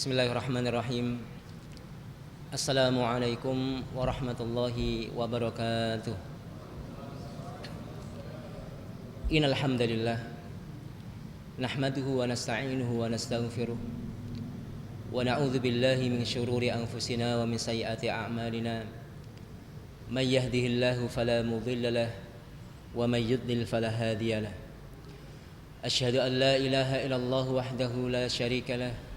Bismillahirrahmanirrahim. Assalamualaikum warahmatullahi wabarakatuh. Innal hamdalillah nahmaduhu wa nasta'inuhu wa nastaghfiruh wa na'udzu billahi min syururi anfusina wa min sayyiati a'malina. May yahdihillahu fala mudilla lahu wa may yudlil fala hadiya lahu. Asyhadu an la ilaha illallah wahdahu la syarika lahu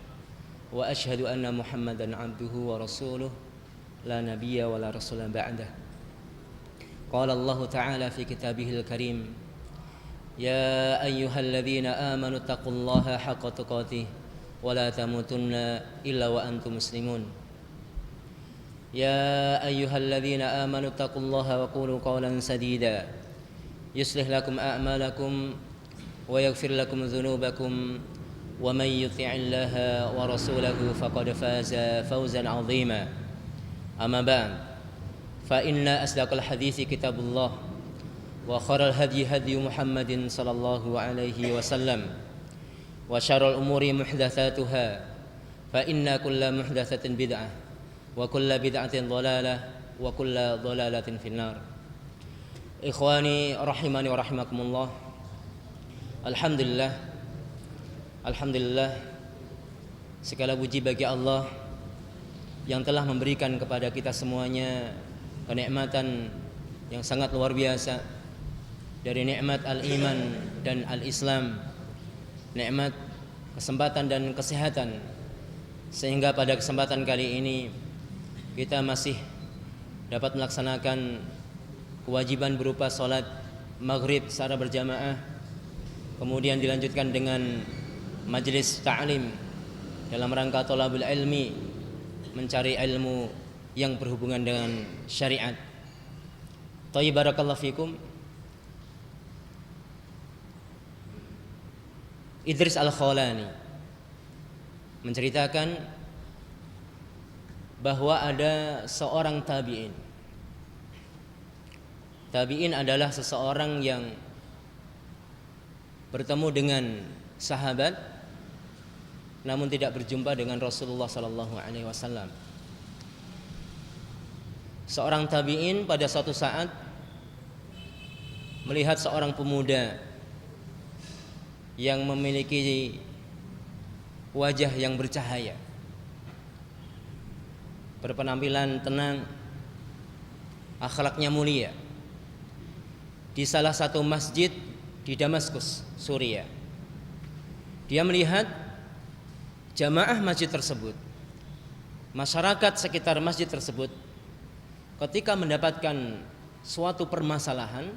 wa asyhadu anna Muhammadan abduhu wa rasuluh la nabiyya wa la rasula ba'dah. Qala Allah ta'ala fi kitabihil karim, ya ayyuhalladzina amanu taqullaha haqqa tuqatih wa la tamutunna illa wa antum muslimun. Ya ayyuhalladzina amanu taqullaha wa qulu qawlan sadida yuslih lakum a'malakum wa yaghfir lakum dzunubakum wa may yuti'illaha wa rasulahu faqad faza fawzan 'azima. Amma ba'd, fa inna asdaqal hadithi kitabullah wa khairal hadyi hadyu Muhammadin sallallahu alaihi wasallam wa syarrul umuri muhdatsatuha fa inna kulla muhdatsatin bid'ah wa kulla bid'atin dhalalah wa kulla dhalalatin finnar. Ikhwani rahimani wa rahimakumullah. Alhamdulillah, segala puji bagi Allah yang telah memberikan kepada kita semuanya kenikmatan yang sangat luar biasa, dari nikmat al-iman dan al-islam, nikmat kesempatan dan kesehatan, sehingga pada kesempatan kali ini kita masih dapat melaksanakan kewajiban berupa salat maghrib secara berjamaah, kemudian dilanjutkan dengan majelis ta'lim dalam rangka thalabul ilmi, mencari ilmu yang berhubungan dengan syariat. Thayyib, barakallahu fikum. Idris Al-Khawlani menceritakan bahwa ada seorang tabi'in. Tabi'in adalah seseorang yang bertemu dengan sahabat namun tidak berjumpa dengan Rasulullah sallallahu alaihi wasallam. Seorang tabi'in pada suatu saat melihat seorang pemuda yang memiliki wajah yang bercahaya, berpenampilan tenang, akhlaknya mulia, di salah satu masjid di Damaskus, Suriah. Dia melihat jamaah masjid tersebut, masyarakat sekitar masjid tersebut, ketika mendapatkan suatu permasalahan,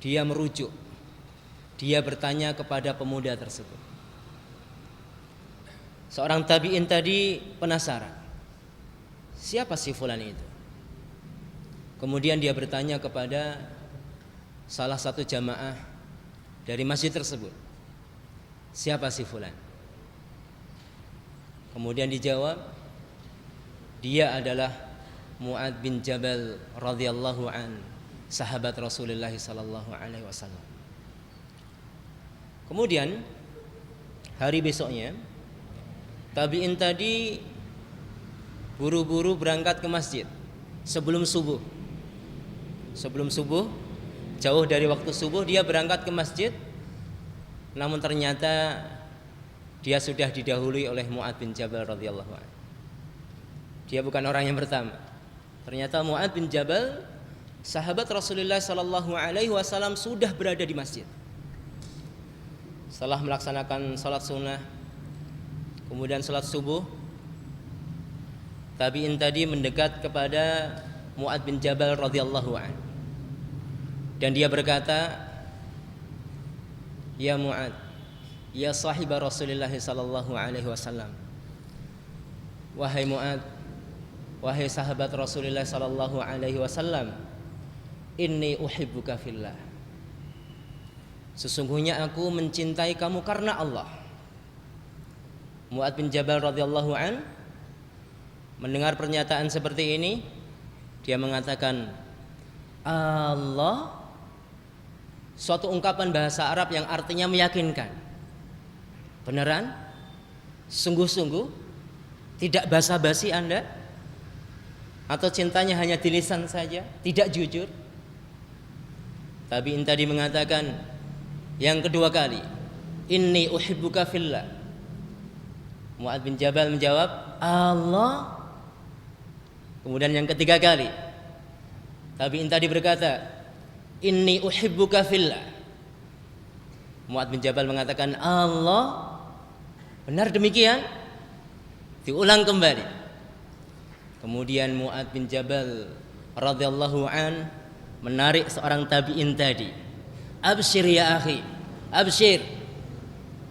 dia merujuk, dia bertanya kepada pemuda tersebut. Seorang tabi'in tadi penasaran, siapa si fulan itu? Kemudian dia bertanya kepada salah satu jamaah dari masjid tersebut, siapa si fulan? Kemudian dijawab, dia adalah Mu'adz bin Jabal radhiyallahu an, sahabat Rasulullah sallallahu alaihi wasallam. Kemudian hari besoknya tabi'in tadi buru-buru berangkat ke masjid sebelum subuh. Sebelum subuh, jauh dari waktu subuh dia berangkat ke masjid, namun ternyata dia sudah didahului oleh Mu'adz bin Jabal radhiyallahu anhu. Dia bukan orang yang pertama. Ternyata Mu'adz bin Jabal, sahabat Rasulullah sallallahu alaihi wasallam, sudah berada di masjid. Setelah melaksanakan salat sunnah, kemudian salat subuh, tabi'in tadi mendekat kepada Mu'adz bin Jabal radhiyallahu anhu. Dan dia berkata, ya Mu'adz, ya sahiba Rasulullah sallallahu alaihi wasallam, wahai Mu'adz, wahai sahabat Rasulullah sallallahu alaihi wasallam, inni uhibbuka fillah, sesungguhnya aku mencintai kamu karena Allah. Mu'adz bin Jabal radhiyallahu an mendengar pernyataan seperti ini, dia mengatakan, Allah, suatu ungkapan bahasa Arab yang artinya meyakinkan. Beneran? Sungguh-sungguh? Tidak basa-basi Anda? Atau cintanya hanya di lisan saja, tidak jujur? Tabi'in tadi mengatakan yang kedua kali, inni uhibbuka fillah. Mu'adz bin Jabal menjawab, Allah. Kemudian yang ketiga kali, tabi'in tadi berkata, inni uhibbuka fillah. Mu'adz bin Jabal mengatakan, Allah. Benar demikian? Diulang kembali. Kemudian Mu'adz bin Jabal radhiyallahu an menarik seorang tabi'in tadi. Absyir ya akhi, absyir.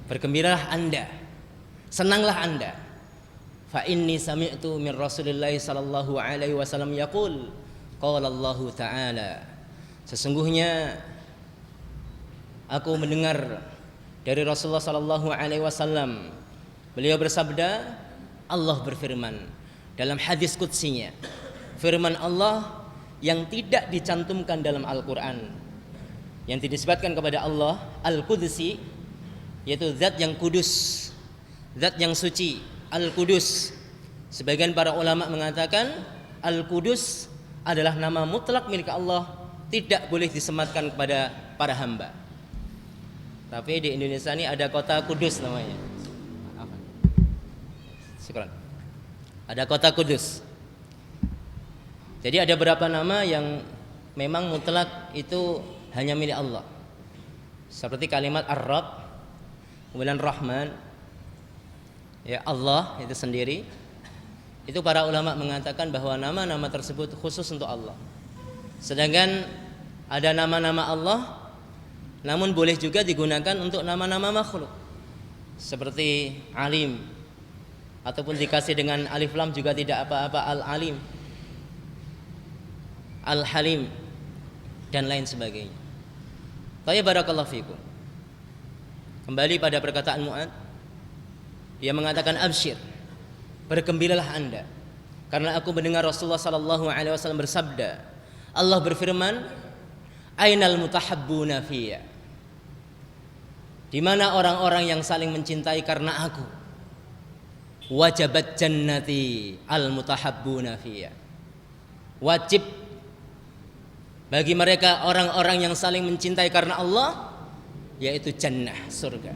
Bergembiralah Anda, senanglah Anda. Fa inni sami'tu min Rasulillah sallallahu alaihi wasallam yaqul, qala Allah ta'ala. Sesungguhnya aku mendengar dari Rasulullah sallallahu alaihi wasallam, beliau bersabda, Allah berfirman dalam hadis qudsinya, firman Allah yang tidak dicantumkan dalam Al-Quran, yang dinisbatkan kepada Allah, Al-Qudsi, yaitu zat yang kudus, zat yang suci, Al-Qudus. Sebagian para ulama mengatakan Al-Qudus adalah nama mutlak milik Allah, tidak boleh disematkan kepada para hamba. Tapi di Indonesia ini ada kota Kudus namanya. Syukran. Ada kota Kudus. Jadi ada beberapa nama yang memang mutlak itu hanya milik Allah. Seperti kalimat Ar-Rabb, kemudian Rahman, ya Allah itu sendiri. Itu para ulama mengatakan bahwa nama-nama tersebut khusus untuk Allah. Sedangkan ada nama-nama Allah namun boleh juga digunakan untuk nama-nama makhluk. Seperti Alim, ataupun dikasih dengan alif lam juga tidak apa-apa, Al-Alim, Al-Halim, dan lain sebagainya. Taya barakallahu fikum. Kembali pada perkataan Mu'adz, dia mengatakan absyir, bergembiralah Anda, karena aku mendengar Rasulullah sallallahu alaihi wasallam bersabda, Allah berfirman, ainal mutahabbuna fiyya, di mana orang-orang yang saling mencintai karena aku, wajabat jannati al mutahabbuna fiyya, wajib bagi mereka orang-orang yang saling mencintai karena Allah, yaitu jannah, surga.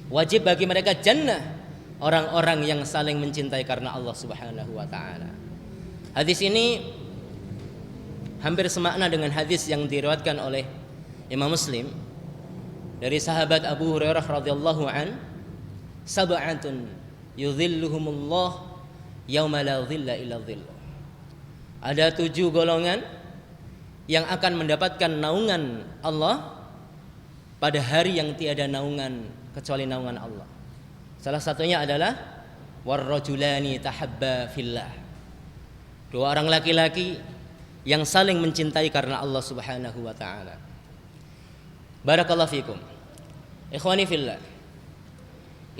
Wajib bagi mereka jannah, orang-orang yang saling mencintai karena Allah Subhanahu wa taala. Hadis ini hampir semakna dengan hadis yang diriwayatkan oleh Imam Muslim dari sahabat Abu Hurairah radhiyallahu an, sab'atun yudhilluhumullah yauma la dhilla illa dhilluh. Ada 7 golongan yang akan mendapatkan naungan Allah pada hari yang tiada naungan kecuali naungan Allah. Salah satunya adalah warrajulani tahabba fillah, 2 orang laki-laki yang saling mencintai karena Allah Subhanahu wa taala. Barakallahu fikum. Ikhwani fillah.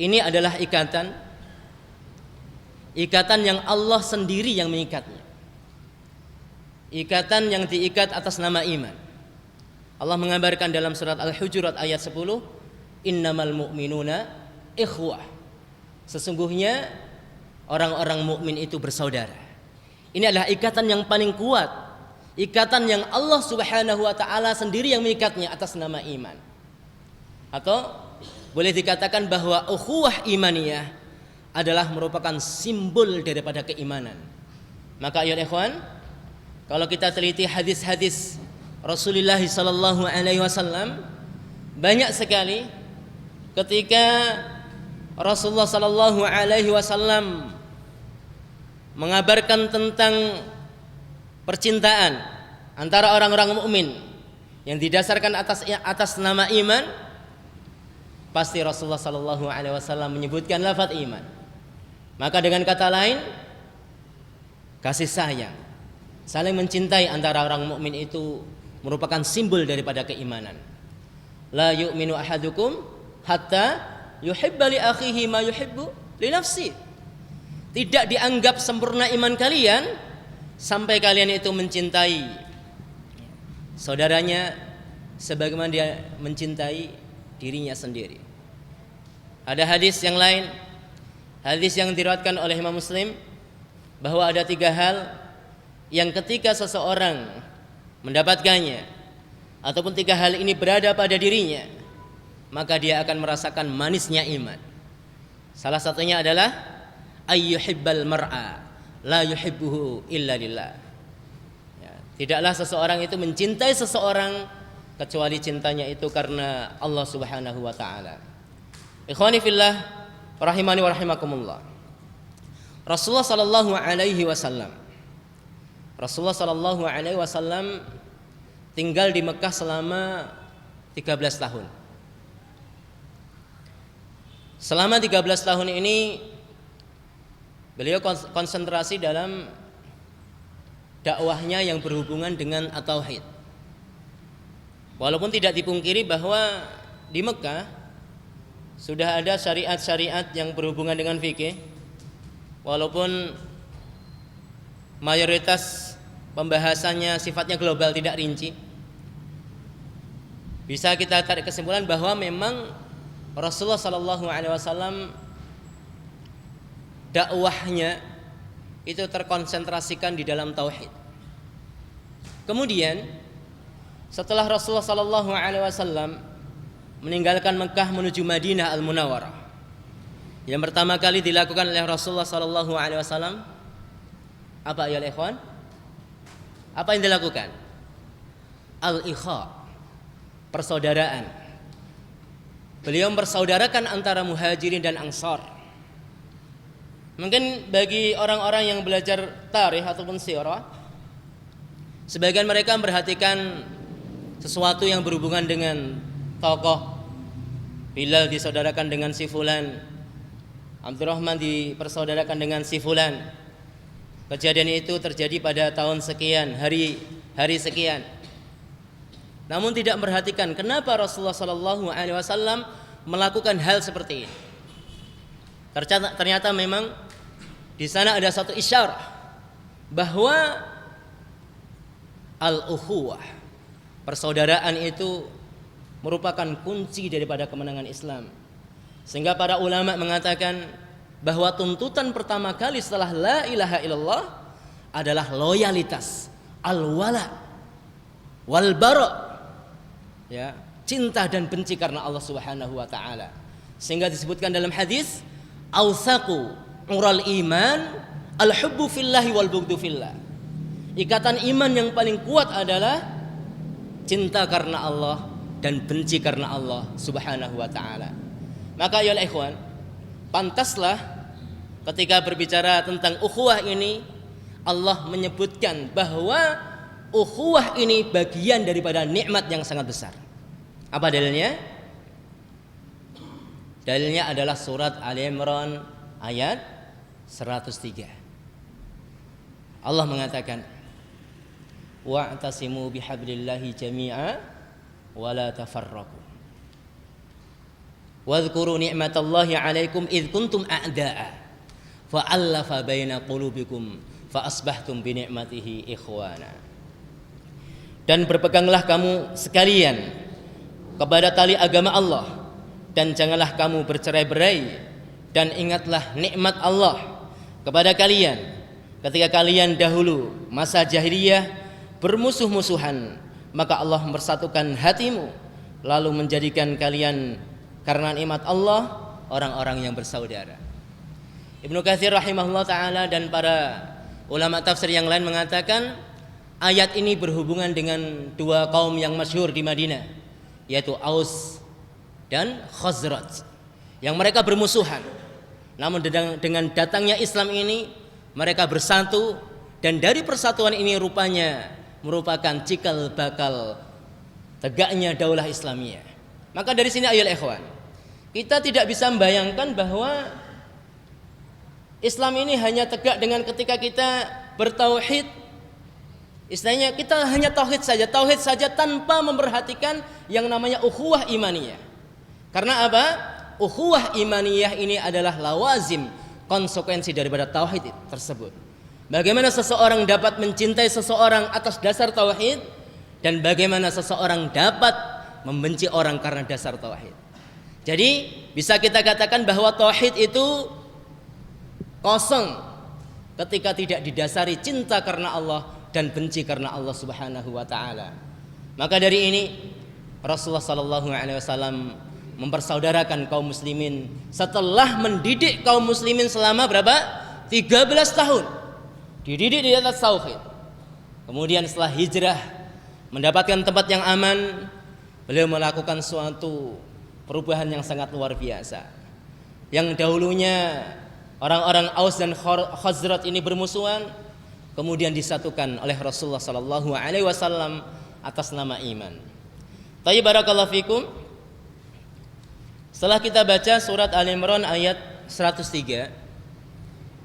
Ini adalah ikatan yang Allah sendiri yang mengikatnya. Ikatan yang diikat atas nama iman. Allah mengabarkan dalam surat Al-Hujurat ayat 10, innamal mu'minuna ikhwah. Sesungguhnya orang-orang mukmin itu bersaudara. Ini adalah ikatan yang paling kuat, ikatan yang Allah Subhanahu wa taala sendiri yang mengikatnya atas nama iman. Atau boleh dikatakan bahwa ukhuwah imaniyah adalah merupakan simbol daripada keimanan. Maka ya ikhwan, kalau kita teliti hadis-hadis Rasulullah sallallahu alaihi wasallam, banyak sekali ketika Rasulullah sallallahu alaihi wasallam mengabarkan tentang percintaan antara orang-orang mukmin yang didasarkan atas nama iman, pasti Rasulullah sallallahu alaihi wasallam menyebutkan lafaz iman. Maka dengan kata lain, kasih sayang, saling mencintai antara orang mukmin itu merupakan simbol daripada keimanan. La yu'minu ahadukum hatta yuhibba li akhihi ma yuhibbu li nafsi. Tidak dianggap sempurna iman kalian sampai kalian itu mencintai saudaranya sebagaimana dia mencintai dirinya sendiri. Ada hadis yang lain, Hadis yang diriwayatkan oleh Imam Muslim bahwa ada 3 hal yang ketika seseorang mendapatkannya ataupun 3 hal ini berada pada dirinya, maka dia akan merasakan manisnya iman. Salah satunya adalah ayyuhibbal mar'a la yuhibbuhu illa lillah. Ya, tidaklah seseorang itu mencintai seseorang kecuali cintanya itu karena Allah Subhanahu wa taala. Ikhwani fillah rahimani wa rahimakumullah. Rasulullah sallallahu alaihi wasallam tinggal di Mekah selama 13 tahun. Selama 13 tahun ini beliau konsentrasi dalam dakwahnya yang berhubungan dengan at-tauhid. Walaupun tidak dipungkiri bahwa di Mekah sudah ada syariat-syariat yang berhubungan dengan fikih, walaupun mayoritas pembahasannya sifatnya global, tidak rinci. Bisa kita tarik kesimpulan bahwa memang Rasulullah SAW dakwahnya itu terkonsentrasikan di dalam tauhid. Kemudian setelah Rasulullah SAW meninggalkan Mekah menuju Madinah Al-Munawwarah, yang pertama kali dilakukan oleh Rasulullah SAW apa ya ikhwan? Apa yang dilakukan? Al-ikha, persaudaraan. Beliau mempersaudarakan antara muhajirin dan ansar. Mungkin bagi orang-orang yang belajar tarikh ataupun sirah, sebagian mereka memperhatikan sesuatu yang berhubungan dengan tokoh. Bilal disaudarakan dengan si fulan, Abdurrahman dipersaudarakan dengan si fulan. Kejadian itu terjadi pada tahun sekian, hari sekian. Namun tidak memperhatikan kenapa Rasulullah SAW melakukan hal seperti ini. Ternyata memang di sana ada satu isyarat bahwa al-ukhuwah, persaudaraan itu merupakan kunci daripada kemenangan Islam. Sehingga para ulama mengatakan bahwa tuntutan pertama kali setelah la ilaha illallah adalah loyalitas, al-wala wal bara, ya, cinta dan benci karena Allah Subhanahu wa taala. Sehingga disebutkan dalam hadis, autsaqu ural iman al-hubbu fillahi wal bughdu fillah. Ikatan iman yang paling kuat adalah cinta karena Allah dan benci karena Allah Subhanahu wa taala. Maka ya ikhwan, pantaslah ketika berbicara tentang ukhuwah ini Allah menyebutkan bahwa ukhuwah ini bagian daripada nikmat yang sangat besar. Apa dalilnya? Dalilnya adalah surat Ali Imran ayat 103. Allah mengatakan, wa'tasimu bihablillahi jami'a wa la tafarraqu. Wadhkuru ni'matallahi 'alaikum id kuntum a'da'a fa'alafa baina qulubikum fa asbahtum bi ni'matihi ikhwana. Dan berpeganglah kamu sekalian kepada tali agama Allah, dan janganlah kamu bercerai-berai, dan ingatlah nikmat Allah kepada kalian ketika kalian dahulu masa jahiliyah bermusuh-musuhan, maka Allah mempersatukan hatimu lalu menjadikan kalian karena nikmat Allah orang-orang yang bersaudara. Ibnu Katsir rahimahullah taala dan para ulama tafsir yang lain mengatakan ayat ini berhubungan dengan 2 kaum yang masyhur di Madinah, yaitu Aus dan Khazraj, yang mereka bermusuhan. Namun dengan datangnya Islam ini mereka bersatu, dan dari persatuan ini rupanya merupakan cikal bakal tegaknya daulah Islamiyah. Maka dari sini ayolah ikhwan, kita tidak bisa membayangkan bahwa Islam ini hanya tegak dengan ketika kita bertauhid. Istilahnya kita hanya tauhid saja tanpa memperhatikan yang namanya ukhuwah imaniyah. Karena apa? Ukhuwah imaniyah ini adalah lawazim, konsekuensi daripada tauhid tersebut. Bagaimana seseorang dapat mencintai seseorang atas dasar tauhid, dan bagaimana seseorang dapat membenci orang karena dasar tauhid. Jadi bisa kita katakan bahwa tauhid itu kosong ketika tidak didasari cinta karena Allah dan benci karena Allah Subhanahu wa taala. Maka dari ini Rasulullah sallallahu alaihi wasallam mempersaudarakan kaum muslimin setelah mendidik kaum muslimin selama berapa? 13 tahun. Dididik di atas tauhid. Kemudian setelah hijrah mendapatkan tempat yang aman, beliau melakukan suatu perubahan yang sangat luar biasa. Yang dahulunya orang-orang Aus dan Khazraj ini bermusuhan, kemudian disatukan oleh Rasulullah sallallahu alaihi wasallam atas nama iman. Tayyib, barakallahu fikum. Setelah kita baca surat Al-Imran ayat 103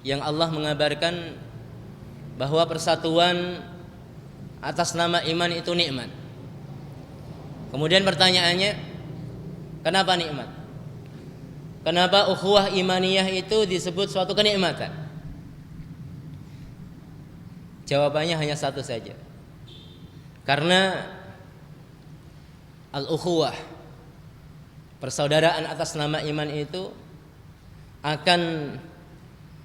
yang Allah mengabarkan bahwa persatuan atas nama iman itu nikmat. Kemudian pertanyaannya, kenapa nikmat? Kenapa ukhuwah imaniyah itu disebut suatu kenikmatan? Jawabannya hanya satu saja. Karena al-ukhuwah, persaudaraan atas nama iman itu akan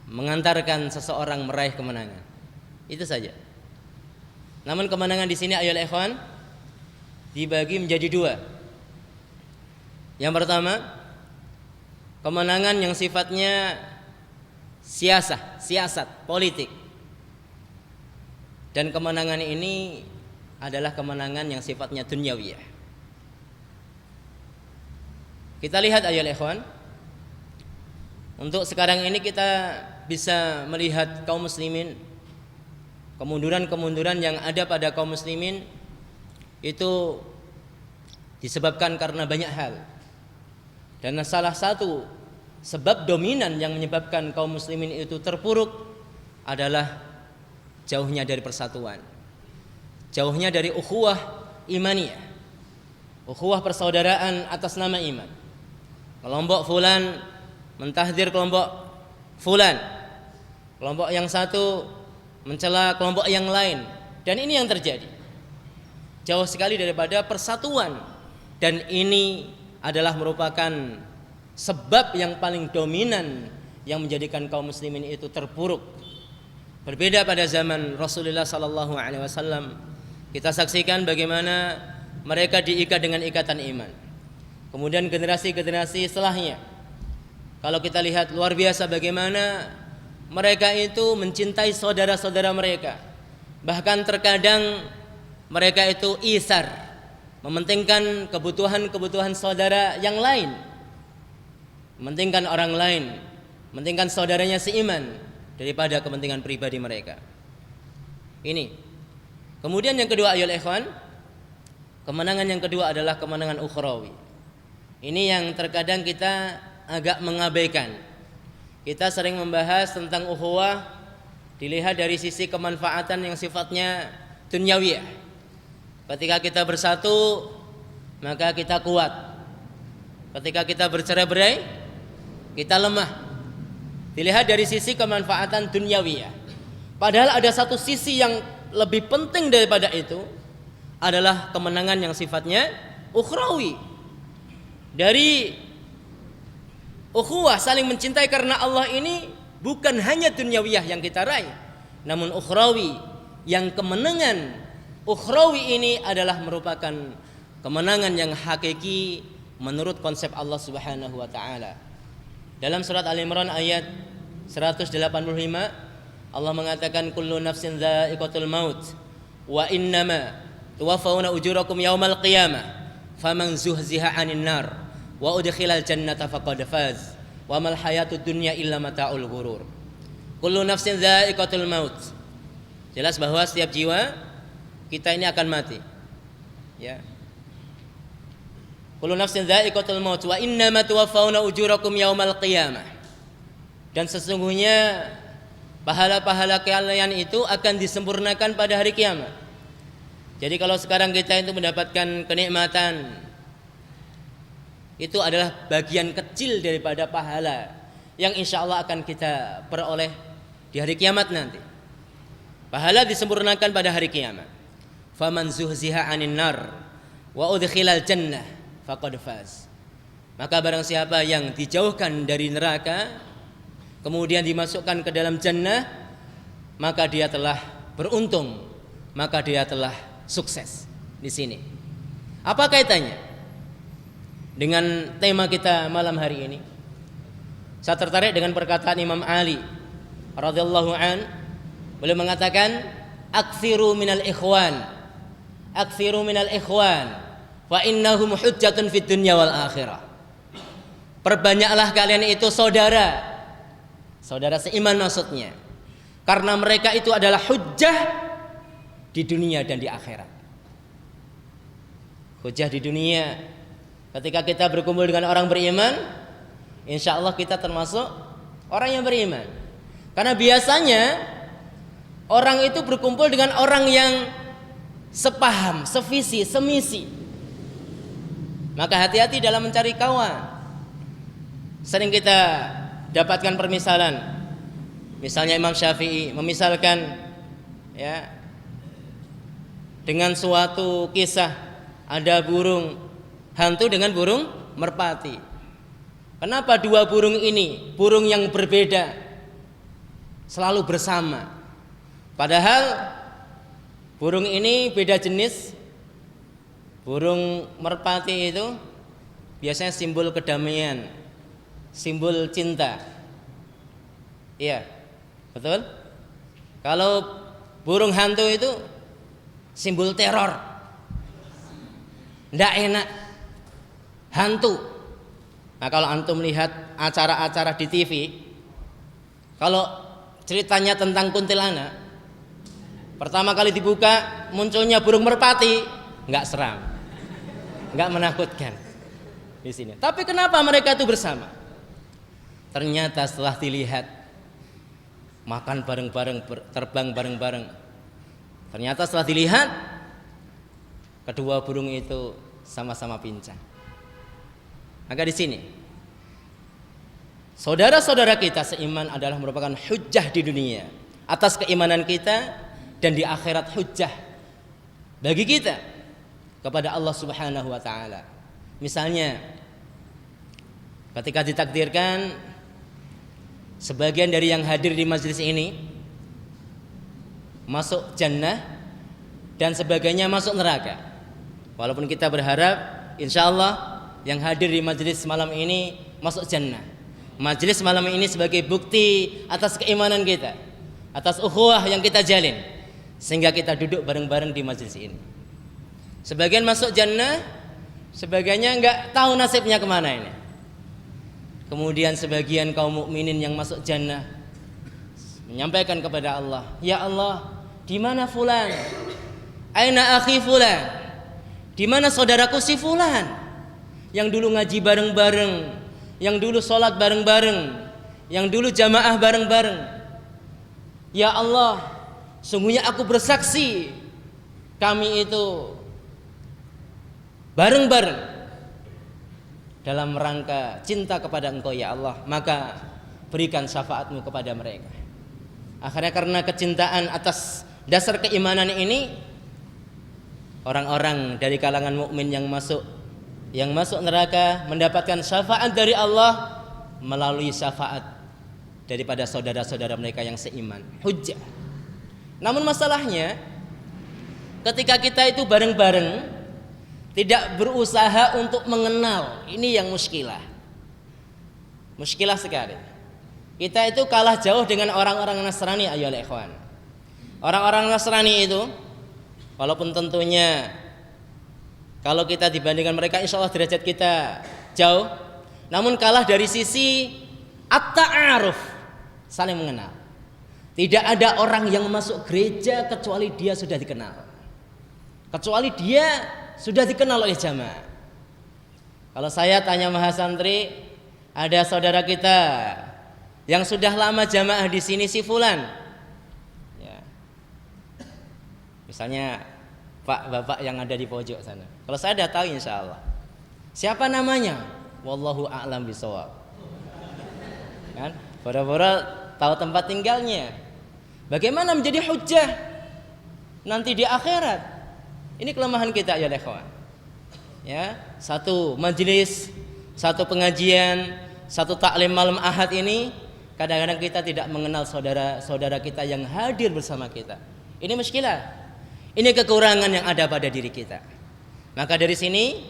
mengantarkan seseorang meraih kemenangan. Itu saja. Namun kemenangan di sini ayolah ikhwan dibagi menjadi dua. Yang pertama, kemenangan yang sifatnya siasat, politik. Dan kemenangan ini adalah kemenangan yang sifatnya dunyawiyah. Kita lihat ayolah ikhwan. Untuk sekarang ini kita bisa melihat kaum muslimin, kemunduran-kemunduran yang ada pada kaum muslimin itu disebabkan karena banyak hal. Dan salah satu sebab dominan yang menyebabkan kaum muslimin itu terpuruk adalah jauhnya dari persatuan, jauhnya dari ukhuwah imaniyah, ukhuwah persaudaraan atas nama iman. Kelompok fulan mentahdir kelompok fulan, kelompok yang satu mencela kelompok yang lain, dan ini yang terjadi. Jauh sekali daripada persatuan, dan ini adalah merupakan sebab yang paling dominan yang menjadikan kaum muslimin itu terpuruk. Berbeda pada zaman Rasulullah sallallahu alaihi wasallam, kita saksikan bagaimana mereka diikat dengan ikatan iman. Kemudian generasi-generasi setelahnya, kalau kita lihat luar biasa bagaimana mereka itu mencintai saudara-saudara mereka. Bahkan terkadang mereka itu isar, mementingkan kebutuhan-kebutuhan saudara yang lain, mementingkan orang lain, mementingkan saudaranya seiman daripada kepentingan pribadi mereka. Ini. Kemudian yang kedua ayolah ikhwan, kemenangan yang kedua adalah kemenangan ukhrawi. Ini yang terkadang kita agak mengabaikan. Kita sering membahas tentang ukhuwah dilihat dari sisi kemanfaatan yang sifatnya dunyawiyah. Ketika kita bersatu, maka kita kuat. Ketika kita bercerai-berai, kita lemah. Dilihat dari sisi kemanfaatan dunyawiyah. Padahal ada satu sisi yang lebih penting daripada itu, adalah kemenangan yang sifatnya ukhrawi. Dari ukhuwah saling mencintai karena Allah ini bukan hanya dunyawiyah yang kita raih, namun ukhrawi, yang kemenangan ukhrawi ini adalah merupakan kemenangan yang hakiki menurut konsep Allah Subhanahu wa taala. Dalam surat Al-Imran ayat 185 Allah mengatakan kullu nafsin dha'iqatul maut wa innama tuwaffawna ujurakum yaumal qiyamah faman zuhziha 'anil nar wa udkhilal jannata faqad faz wa mal hayatud dunya illa mata'ul ghurur. Kullu nafsin dha'iqatul maut. Jelas bahwa setiap jiwa kita ini akan mati. Ya. Kullu nafsin dha'iqatul maut wa innama tuwaffawna ujurakum yaumal qiyamah. Dan sesungguhnya pahala-pahala kalian itu akan disempurnakan pada hari kiamat. Jadi kalau sekarang kita itu mendapatkan kenikmatan, itu adalah bagian kecil daripada pahala yang insya Allah akan kita peroleh di hari kiamat nanti. Pahala disempurnakan pada hari kiamat. Faman zuhziha 'anil nar wa udkhilal jannah faqad faz. Maka barang siapa yang dijauhkan dari neraka, kemudian dimasukkan ke dalam jannah, maka dia telah beruntung, maka dia telah sukses di sini. Apa kaitannya dengan tema kita malam hari ini? Saya tertarik dengan perkataan Imam Ali radhiyallahu an. Beliau mengatakan, "Aktsiru minal ikhwan, aktsiru minal ikhwan, fa innahum hujjatun fid dunya wal akhirah." Perbanyaklah kalian itu saudara, saudara seiman maksudnya, karena mereka itu adalah hujjah di dunia dan di akhirat. Hujjah di dunia, ketika kita berkumpul dengan orang beriman, insya Allah kita termasuk orang yang beriman. Karena biasanya orang itu berkumpul dengan orang yang sepaham, sevisi, semisi. Maka hati-hati dalam mencari kawan. Sering kita dapatkan permisalan. Misalnya Imam Syafi'i memisalkan ya dengan suatu kisah, ada burung hantu dengan burung merpati. Kenapa dua burung ini, burung yang berbeda, selalu bersama? Padahal burung ini beda jenis. Burung merpati itu biasanya simbol kedamaian, simbol cinta. Iya, betul? Kalau burung hantu itu simbol teror, ndak enak, hantu. Nah, kalau antum lihat acara-acara di TV, kalau ceritanya tentang kuntilanak, pertama kali dibuka munculnya burung merpati, nggak seram, nggak menakutkan di sini. Tapi kenapa mereka itu bersama? Ternyata setelah dilihat, makan bareng-bareng, terbang bareng-bareng. Ternyata setelah dilihat, kedua burung itu sama-sama pincang. Maka di sini saudara-saudara kita seiman adalah merupakan hujjah di dunia atas keimanan kita, dan di akhirat hujjah bagi kita kepada Allah Subhanahu wa taala. Misalnya ketika ditakdirkan sebagian dari yang hadir di majelis ini masuk jannah dan sebagainya masuk neraka. Walaupun kita berharap insyaallah yang hadir di majelis malam ini masuk jannah. Majelis malam ini sebagai bukti atas keimanan kita, atas ukhuwah yang kita jalin, sehingga kita duduk bareng-bareng di majelis ini. Sebagian masuk jannah, sebagiannya enggak tahu nasibnya kemana ini. Kemudian sebagian kaum mukminin yang masuk jannah menyampaikan kepada Allah, "Ya Allah, di mana fulan? Aina akhi fulan? Di mana saudaraku si fulan? Yang dulu ngaji bareng-bareng, yang dulu sholat bareng-bareng, yang dulu jamaah bareng-bareng. Ya Allah, sungguhnya aku bersaksi kami itu bareng-bareng dalam rangka cinta kepada Engkau ya Allah, maka berikan syafaatmu kepada mereka." Akhirnya karena kecintaan atas dasar keimanan ini, orang-orang dari kalangan mukmin yang masuk neraka mendapatkan syafaat dari Allah melalui syafaat daripada saudara-saudara mereka yang seiman. Hujjah. Namun masalahnya ketika kita itu bareng-bareng tidak berusaha untuk mengenal, ini yang muskilah. Muskilah sekali. Kita itu kalah jauh dengan orang-orang Nasrani, ayolah ikhwan. Orang-orang Nasrani itu walaupun tentunya kalau kita dibandingkan mereka insya Allah derajat kita jauh, namun kalah dari sisi at-ta'aruf, saling mengenal. Tidak ada orang yang masuk gereja kecuali dia sudah dikenal, kecuali dia sudah dikenal oleh jamaah. Kalau saya tanya mahasantri, ada saudara kita yang sudah lama jamaah di sini si fulan, ya. Misalnya Pak, bapak yang ada di pojok sana. Kalau saya sudah tahu insya Allah. Siapa namanya? Wallahu a'lam bishawab. Kan? Bora-bora tahu tempat tinggalnya. Bagaimana menjadi hujjah nanti di akhirat? Ini kelemahan kita ya ikhwan. Ya, satu majelis, satu pengajian, satu taklim malam Ahad ini Kadang-kadang kita tidak mengenal saudara-saudara kita yang hadir bersama kita. Ini muskilah. Ini kekurangan yang ada pada diri kita. Maka dari sini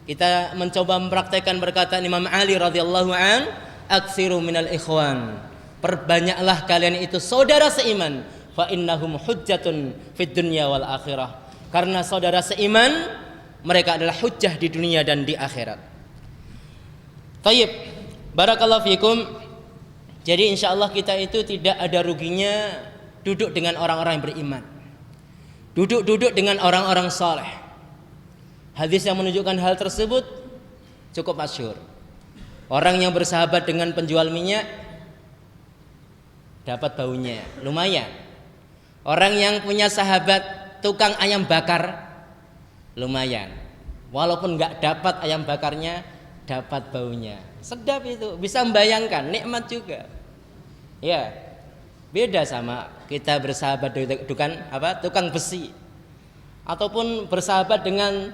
kita mencoba mempraktekkan perkataan Imam Ali radhiyallahu an, "Aktsiru minal ikhwan." Perbanyaklah kalian itu saudara seiman, fa innahum hujjatun fid dunya wal akhirah. Karena saudara seiman mereka adalah hujjah di dunia dan di akhirat. Tayyib. Barakallahu fikum. Jadi insyaallah kita itu tidak ada ruginya duduk dengan orang-orang yang beriman. Duduk dengan orang-orang saleh. Hadis yang menunjukkan hal tersebut cukup masyhur. Orang yang bersahabat dengan penjual minyak dapat baunya, lumayan. Orang yang punya sahabat tukang ayam bakar lumayan. Walaupun nggak dapat ayam bakarnya, dapat baunya. Sedap itu, bisa membayangkan, nikmat juga. Ya, beda sama kita bersahabat dengan tukang besi, ataupun bersahabat dengan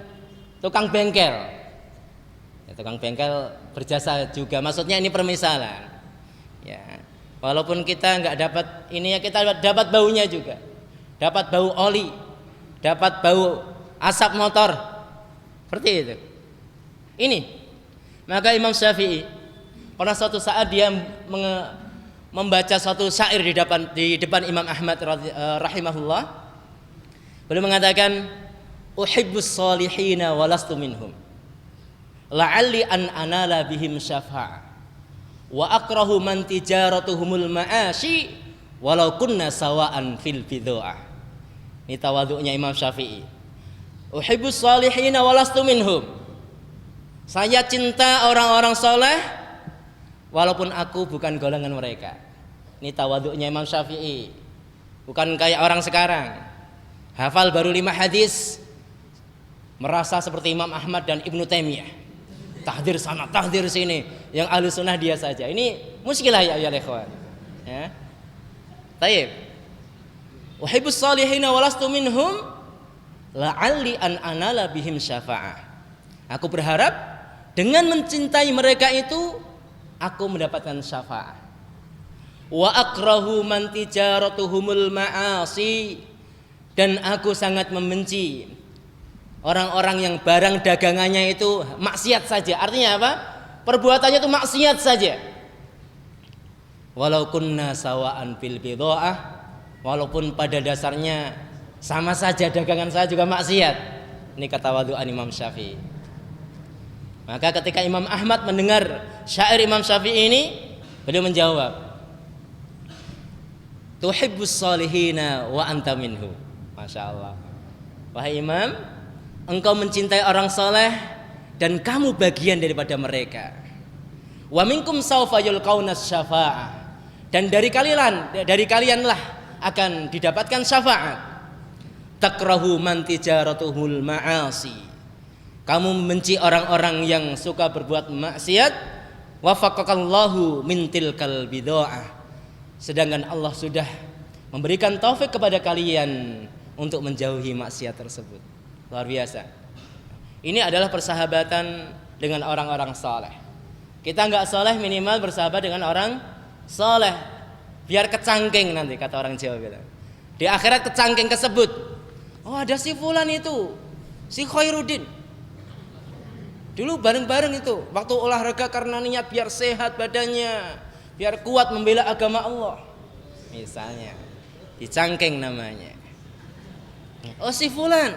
tukang bengkel. Ya, tukang bengkel berjasa juga. Maksudnya ini permisalan. Ya, walaupun kita nggak dapat ini, ya kita dapat baunya juga. Dapat bau oli, dapat bau asap motor. Seperti itu. Ini. Maka Imam Syafi'i pernah suatu saat dia membaca suatu syair di depan Imam Ahmad rahimahullah. Beliau mengatakan, "Uhibbus salihina walastu minhum. La'alli an anala bihim syafa'a. Wa akrahu man tijaratuhumul ma'ashi walau kunna sawa'an fil bid'ah." Ini tawadhu'nya Imam Syafi'i. Uhibbus salihina walastu minhum. Saya cinta orang-orang soleh walaupun aku bukan golongan mereka. Ini tawadhu'nya Imam Syafi'i. Bukan kayak orang sekarang. Hafal baru 5 hadis merasa seperti Imam Ahmad dan Ibnu Taimiyah. Tahdir sana, tahdir sini. Yang ahli sunnah dia saja. Ini muskilah ya ikhwan. Ya. Taib. Uhibbus salihina walastu minhum la'alli an anala bihim syafa'ah. Aku berharap dengan mencintai mereka itu aku mendapatkan syafaat. Wa akrahu man tijaratuhumul ma'asi, dan aku sangat membenci orang-orang yang barang dagangannya itu maksiat saja. Artinya apa? Perbuatannya itu maksiat saja. Walau kunna sawa'an fil bid'ah, walaupun pada dasarnya sama saja dagangan saya juga maksiat. Ini kata tawadhu'an Imam Syafi'i. Maka ketika Imam Ahmad mendengar syair Imam Syafi'i ini, beliau menjawab, "Tuhibbus salihina wa anta minhu." Masya Allah. Wahai Imam, engkau mencintai orang soleh dan kamu bagian daripada mereka. Wa minkum sawfa yulqauna syafa'ah, dan dari kalianlah akan didapatkan syafaat. Takrahu man tijaratuhul ma'asi, kamu membenci orang-orang yang suka berbuat maksiat. Wafaqakallahu min tilkal bid'ah, sedangkan Allah sudah memberikan taufik kepada kalian untuk menjauhi maksiat tersebut. Luar biasa. Ini adalah persahabatan dengan orang-orang saleh. Kita enggak saleh minimal bersahabat dengan orang saleh, biar kecangking nanti kata orang Jawa gitu. Di akhirat kecangking kesebut. Oh, ada si fulan itu, si Khairuddin. Dulu bareng-bareng itu waktu olahraga karena niat biar sehat badannya, biar kuat membela agama Allah. Misalnya dicangking namanya. Oh, si fulan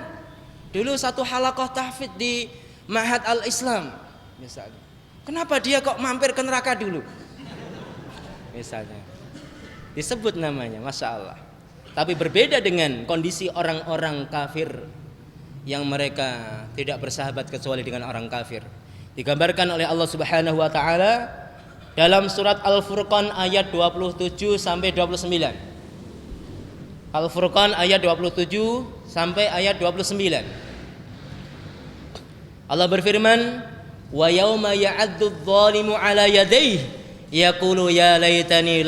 dulu satu halaqah tahfidz di Ma'had Al-Islam misalnya. Kenapa dia kok mampir ke neraka dulu? Misalnya disebut namanya, Masya Allah. Tapi berbeda dengan kondisi orang-orang kafir yang mereka tidak bersahabat kecuali dengan orang kafir. Digambarkan oleh Allah Subhanahu wa taala dalam surat Al-Furqan ayat 27 sampai 29. Al-Furqan ayat 27 sampai ayat 29. Allah berfirman, "Wa yauma ya'addu adh-dhalimu 'ala yadayhi yaqulu ya laitani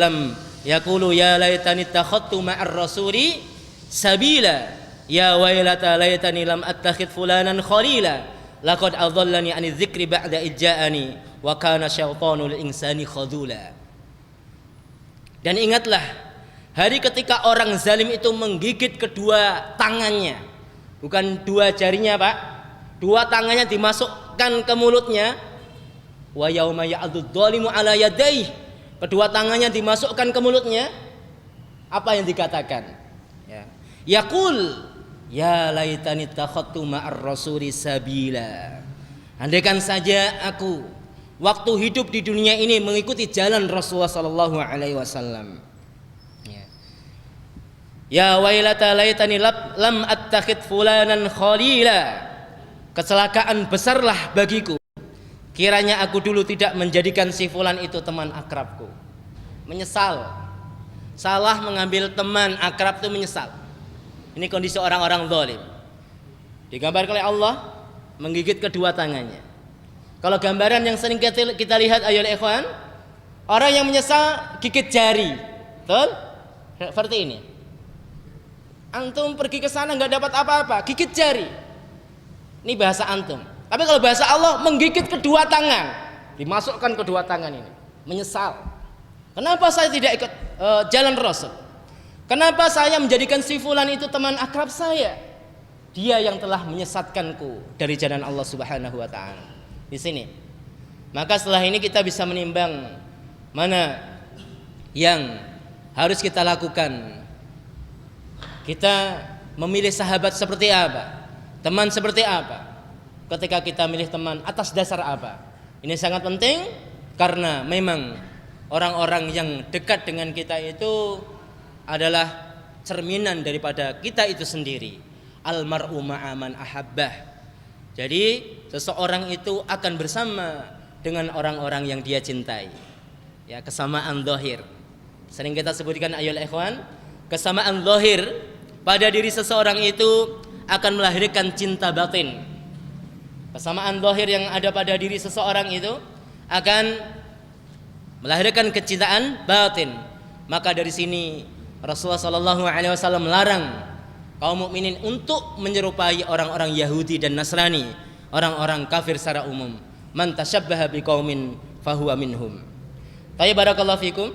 takhadtu ma'ar rasuli sabila. Ya wailata laitani lam attakhidh fulanan khalila. Laqad adallani 'ani dzikri ba'da ijja'ani wa kana syaitanu lil insani khadula." Dan ingatlah hari ketika orang zalim itu menggigit kedua tangannya, bukan dua jarinya Pak, dua tangannya dimasukkan ke mulutnya. Wa yauma ya'dud dzalimu ala yadayhi, kedua tangannya dimasukkan ke mulutnya. Apa yang dikatakan? Ya. Yaqul ya laitani takhadtu ma'ar rasuli sabila. Andaikan saja aku waktu hidup di dunia ini mengikuti jalan Rasulullah sallallahu alaihi wasallam. Ya wailata laitani lam attakhid fulanan khalila. Kecelakaan besarlah bagiku kiranya aku dulu tidak menjadikan si fulan itu teman akrabku. Menyesal. Salah mengambil teman akrab itu menyesal. Ini kondisi orang-orang zalim. Digambarkan oleh Allah menggigit kedua tangannya. Kalau gambaran yang sering kita lihat ayo ikhwan, orang yang menyesal gigit jari. Betul? Seperti ini. Antum pergi ke sana nggak dapat apa-apa, gigit jari. Ini bahasa antum. Tapi kalau bahasa Allah menggigit kedua tangan, dimasukkan kedua tangan ini, menyesal. Kenapa saya tidak ikut jalan Rasul? Kenapa saya menjadikan si fulan itu teman akrab saya? Dia yang telah menyesatkanku dari jalan Allah Subhanahu wa taala. Di sini. Maka setelah ini kita bisa menimbang mana yang harus kita lakukan. Kita memilih sahabat seperti apa? Teman seperti apa? Ketika kita milih teman atas dasar apa? Ini sangat penting karena memang orang-orang yang dekat dengan kita itu adalah cerminan daripada kita itu sendiri. Almar'u ma'aman ahabbah. Jadi seseorang itu akan bersama dengan orang-orang yang dia cintai. Ya, kesamaan zahir. Sering kita sebutkan ayyul ikhwan, kesamaan zahir pada diri seseorang itu akan melahirkan cinta batin. Kesamaan zahir yang ada pada diri seseorang itu akan melahirkan kecintaan batin. Maka dari sini Rasulullah sallallahu alaihi wasallam melarang kaum mukminin untuk menyerupai orang-orang Yahudi dan Nasrani, orang-orang kafir secara umum. Man tasyabbaha biqaumin fahuwa minhum. Tayyib, barakallahu fikum.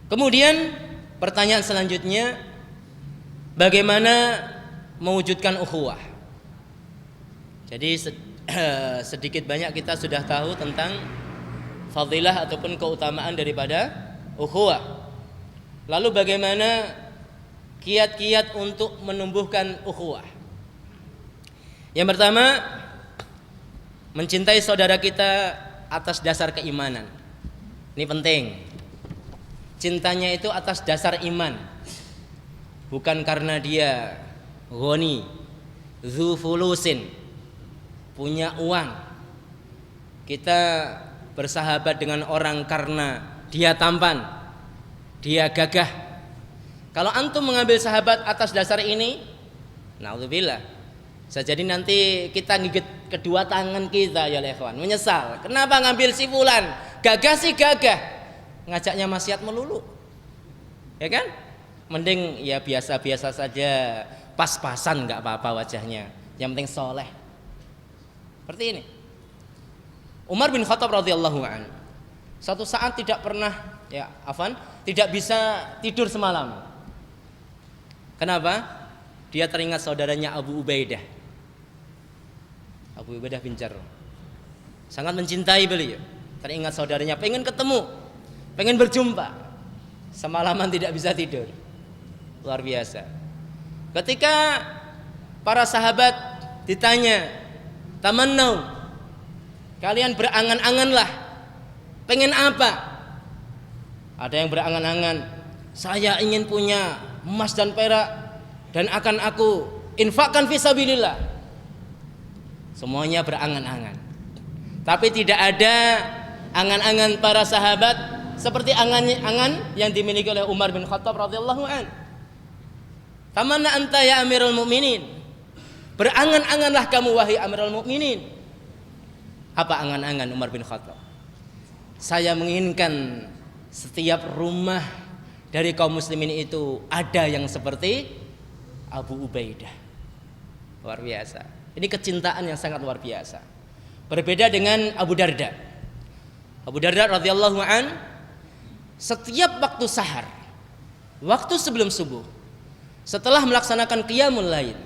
Kemudian pertanyaan selanjutnya, bagaimana mewujudkan ukhuwah? Jadi sedikit banyak kita sudah tahu tentang fadilah ataupun keutamaan daripada ukhuwah. Lalu bagaimana kiat-kiat untuk menumbuhkan ukhuwah? Yang pertama, mencintai saudara kita atas dasar keimanan. Ini penting. Cintanya itu atas dasar iman. Bukan karena dia ghani, dzu fulusin, punya uang. Kita bersahabat dengan orang karena dia tampan, dia gagah. Kalau antum mengambil sahabat atas dasar ini, naudzubillah, bisa jadi nanti kita gigit kedua tangan kita ya ikhwan, menyesal. Kenapa ngambil si fulan? Gagah sih gagah, ngajaknya maksiat melulu, ya kan? Mending ya biasa-biasa saja, pas-pasan nggak apa-apa wajahnya, yang penting soleh. Seperti ini. Umar bin Khattab radhiyallahu anhu satu saat tidak tidak bisa tidur semalam. Kenapa? Dia teringat saudaranya Abu Ubaidah bin Jarrah. Sangat mencintai beliau. Teringat saudaranya, pengen ketemu, pengen berjumpa. Semalaman tidak bisa tidur. Luar biasa. Ketika para sahabat ditanya, tamannau, kalian berangan-anganlah, pengen apa? Ada yang berangan-angan, saya ingin punya emas dan perak dan akan aku infakkan fisabilillah. Semuanya berangan-angan. Tapi tidak ada angan-angan para sahabat seperti angan-angan yang dimiliki oleh Umar bin Khattab radhiyallahu an. Tamanna anta ya Amirul Mukminin. Berangan-anganlah kamu wahai Amirul Mukminin. Apa angan-angan Umar bin Khattab? Saya menginginkan setiap rumah dari kaum muslimin itu ada yang seperti Abu Ubaidah. Luar biasa. Ini kecintaan yang sangat luar biasa. Berbeda dengan Abu Darda. Abu Darda radhiyallahu an, setiap waktu sahar, waktu sebelum subuh, setelah melaksanakan qiyamul lail,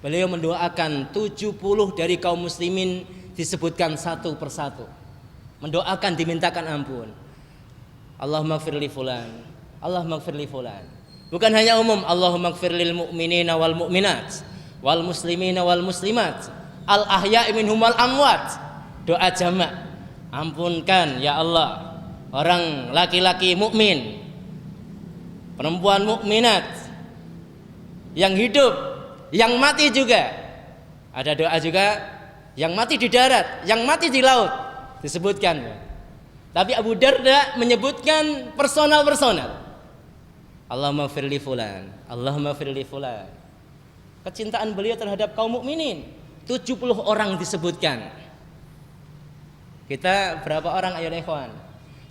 beliau mendoakan 70 dari kaum muslimin, disebutkan satu persatu. Mendoakan, dimintakan ampun. Allahumma gfir li fulan, Allahumma gfir li fulan. Bukan hanya umum, Allahumma gfir lil mu'minina wal mu'minat wal muslimina wal muslimat al ahya'i minhum wal amwat. Doa jamak. Ampunkan ya Allah orang laki-laki mukmin, perempuan mukminat, yang hidup, yang mati juga. Ada doa juga yang mati di darat, yang mati di laut disebutkan. Tapi Abu Darda menyebutkan personal. Allahumma gfir li fulan, Allahumma gfir li fulan. Kecintaan beliau terhadap kaum mukminin 70 orang disebutkan. Kita berapa orang ayo ikhwan?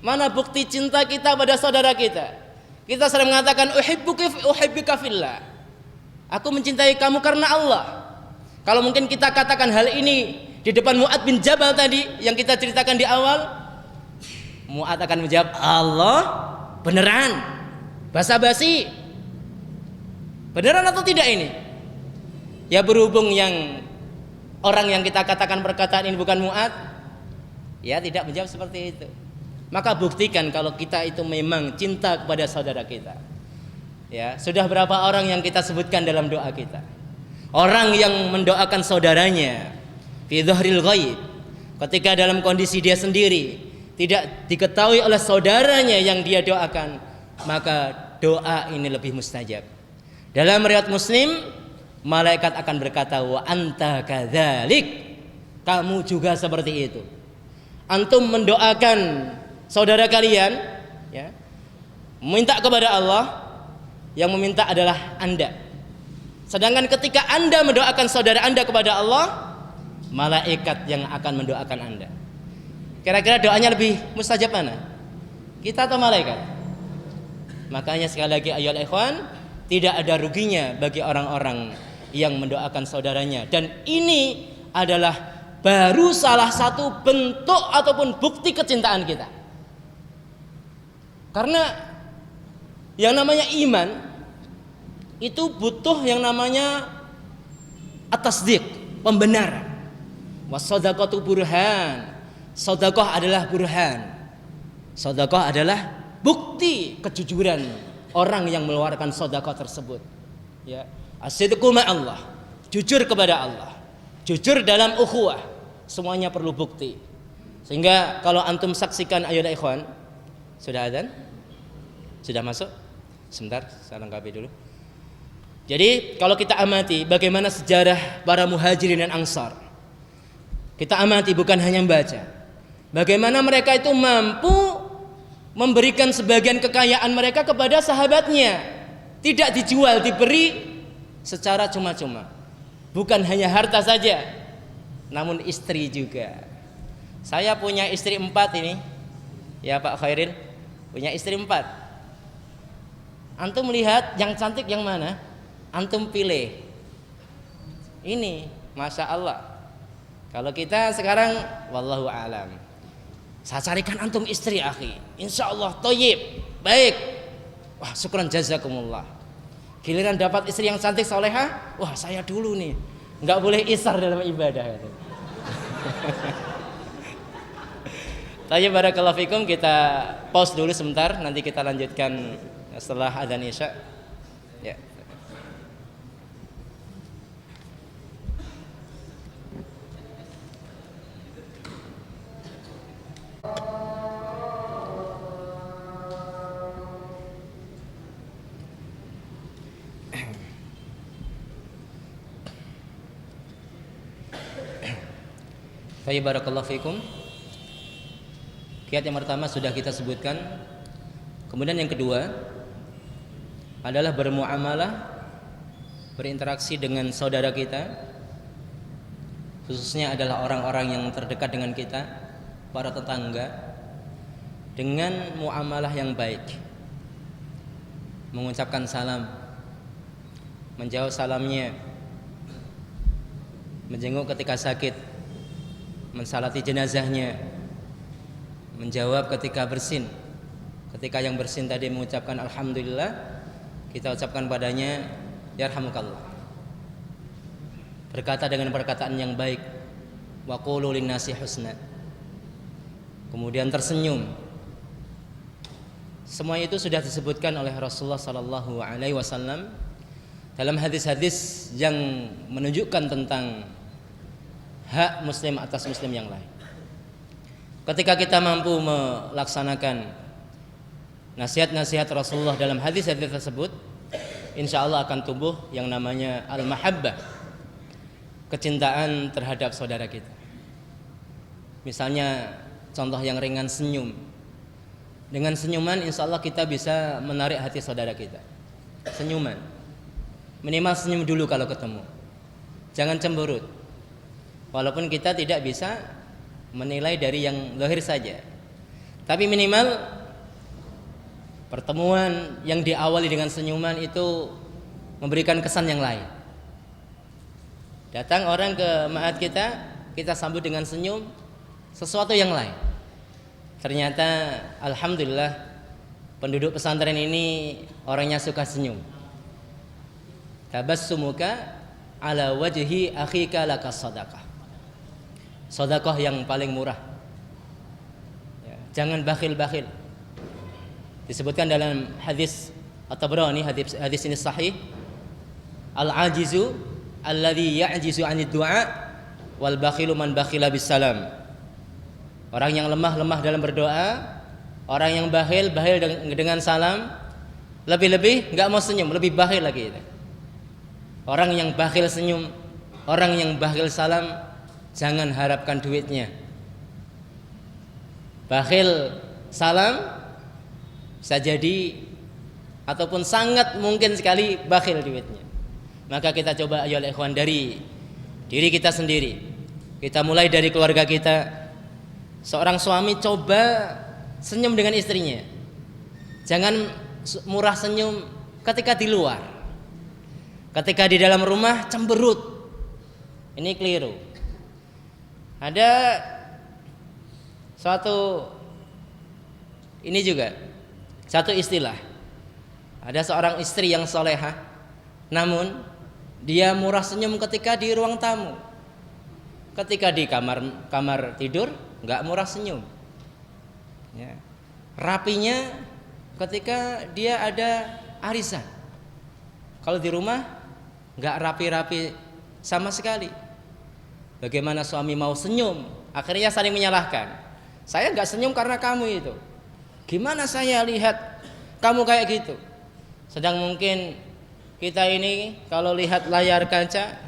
Mana bukti cinta kita pada saudara kita? Kita sering mengatakan uhibbuka fillah. Aku mencintai kamu karena Allah. Kalau mungkin kita katakan hal ini di depan Mu'ad bin Jabal tadi yang kita ceritakan di awal, Mu'ad akan menjawab, Allah beneran, basa-basi, beneran atau tidak ini? Ya berhubung yang orang yang kita katakan perkataan ini bukan Mu'ad, ya tidak menjawab seperti itu. Maka buktikan kalau kita itu memang cinta kepada saudara kita. Ya, sudah berapa orang yang kita sebutkan dalam doa kita? Orang yang mendoakan saudaranya fi dhahril ghaib, ketika dalam kondisi dia sendiri tidak diketahui oleh saudaranya yang dia doakan, maka doa ini lebih mustajab. Dalam riwayat Muslim, malaikat akan berkata, wa anta kadzalik, kamu juga seperti itu. Antum mendoakan saudara kalian, ya, meminta kepada Allah, yang meminta adalah Anda. Sedangkan ketika Anda mendoakan saudara Anda kepada Allah, malaikat yang akan mendoakan Anda. Kira-kira doanya lebih mustajab mana? Kita atau malaikat? Makanya sekali lagi ayyuhal ikhwan, tidak ada ruginya bagi orang-orang yang mendoakan saudaranya. Dan ini adalah baru salah satu bentuk ataupun bukti kecintaan kita. Karena yang namanya iman itu butuh yang namanya at-tasdiq, pembenaran. Was-shadaqatu burhan. Sedekah adalah burhan. Sedekah adalah bukti kejujuran orang yang mengeluarkan sedekah tersebut. Ya, as-sidqu ma'allah, jujur kepada Allah, jujur dalam ukhuwah, semuanya perlu bukti. Sehingga kalau antum saksikan ayyuhal ikhwan, sudah adzan? Sudah masuk? Sebentar, saya lengkapi dulu. Jadi kalau kita amati bagaimana sejarah para muhajirin dan ansar, kita amati bukan hanya membaca, bagaimana mereka itu mampu memberikan sebagian kekayaan mereka kepada sahabatnya, tidak dijual, diberi secara cuma-cuma. Bukan hanya harta saja, namun istri juga. Saya punya istri 4 ini, ya Pak Khairil, punya istri 4. Antum melihat yang cantik yang mana? Antum pilih. Ini, masya Allah. Kalau kita sekarang, wallahu alam. Saya carikan antum istri akhi, insya Allah thayyib, baik. Wah, syukran jazakumullah. Giliran dapat istri yang cantik solehah, wah saya dulu nih, nggak boleh isar dalam ibadah. Thayyib, barakallahu fikum. Kita pause dulu sebentar, nanti kita lanjutkan setelah adzan isya. Ya. Baik, barakallahu fikum. Kiat yang pertama sudah kita sebutkan. Kemudian yang kedua adalah bermuamalah, berinteraksi dengan saudara kita, khususnya adalah orang-orang yang terdekat dengan kita, para tetangga, dengan muamalah yang baik. Mengucapkan salam, menjawab salamnya, menjenguk ketika sakit, mensalati jenazahnya, menjawab ketika bersin, Ketika yang bersin tadi mengucapkan alhamdulillah, kita ucapkan padanya yarhamukallah. Berkata dengan perkataan yang baik, wa qulu linnasi husna. Kemudian tersenyum. Semua itu sudah disebutkan oleh Rasulullah sallallahu alaihi wasallam dalam hadis-hadis yang menunjukkan tentang hak muslim atas muslim yang lain. Ketika kita mampu melaksanakan nasihat-nasihat Rasulullah dalam hadis-hadis tersebut, insya Allah akan tumbuh yang namanya al-mahabbah, kecintaan terhadap saudara kita. Misalnya contoh yang ringan, senyum. Dengan senyuman insya Allah kita bisa menarik hati saudara kita. Senyuman, minimal senyum dulu kalau ketemu. Jangan cemberut. Walaupun kita tidak bisa menilai dari yang zahir saja, tapi minimal pertemuan yang diawali dengan senyuman itu memberikan kesan yang lain. Datang orang ke ma'had kita, kita sambut dengan senyum, sesuatu yang lain. Ternyata alhamdulillah penduduk pesantren ini orangnya suka senyum. Tabassumuka ala wajhi akhika laka sadaqah. Sedekah yang paling murah. Ya, jangan bakhil-bakhil. Disebutkan dalam hadis At-Tabrani, hadis ini sahih. Al-ajizu alladhi ya'jizu 'anid du'a wal bakhilu man bakhila bis salam. Orang yang lemah dalam berdoa, orang yang bakhil dengan salam, lebih-lebih enggak mau senyum, lebih bakhil lagi. Orang yang bakhil senyum, orang yang bakhil salam, jangan harapkan duitnya. Bakhil salam bisa jadi ataupun sangat mungkin sekali bakhil duitnya. Maka kita coba ayo ikhwan dari diri kita sendiri. Kita mulai dari keluarga kita. Seorang suami coba senyum dengan istrinya. Jangan murah senyum ketika di luar. Ketika di dalam rumah cemberut. Ini keliru. Ada satu istilah. Ada seorang istri yang solehah, namun dia murah senyum ketika di ruang tamu. Ketika di kamar tidur nggak murah senyum. Ya. Rapinya ketika dia ada arisan. Kalau di rumah nggak rapi-rapi sama sekali. Bagaimana suami mau senyum? Akhirnya saling menyalahkan. Saya nggak senyum karena kamu itu. Gimana saya lihat kamu kayak gitu? Sedang mungkin kita ini kalau lihat layar kaca,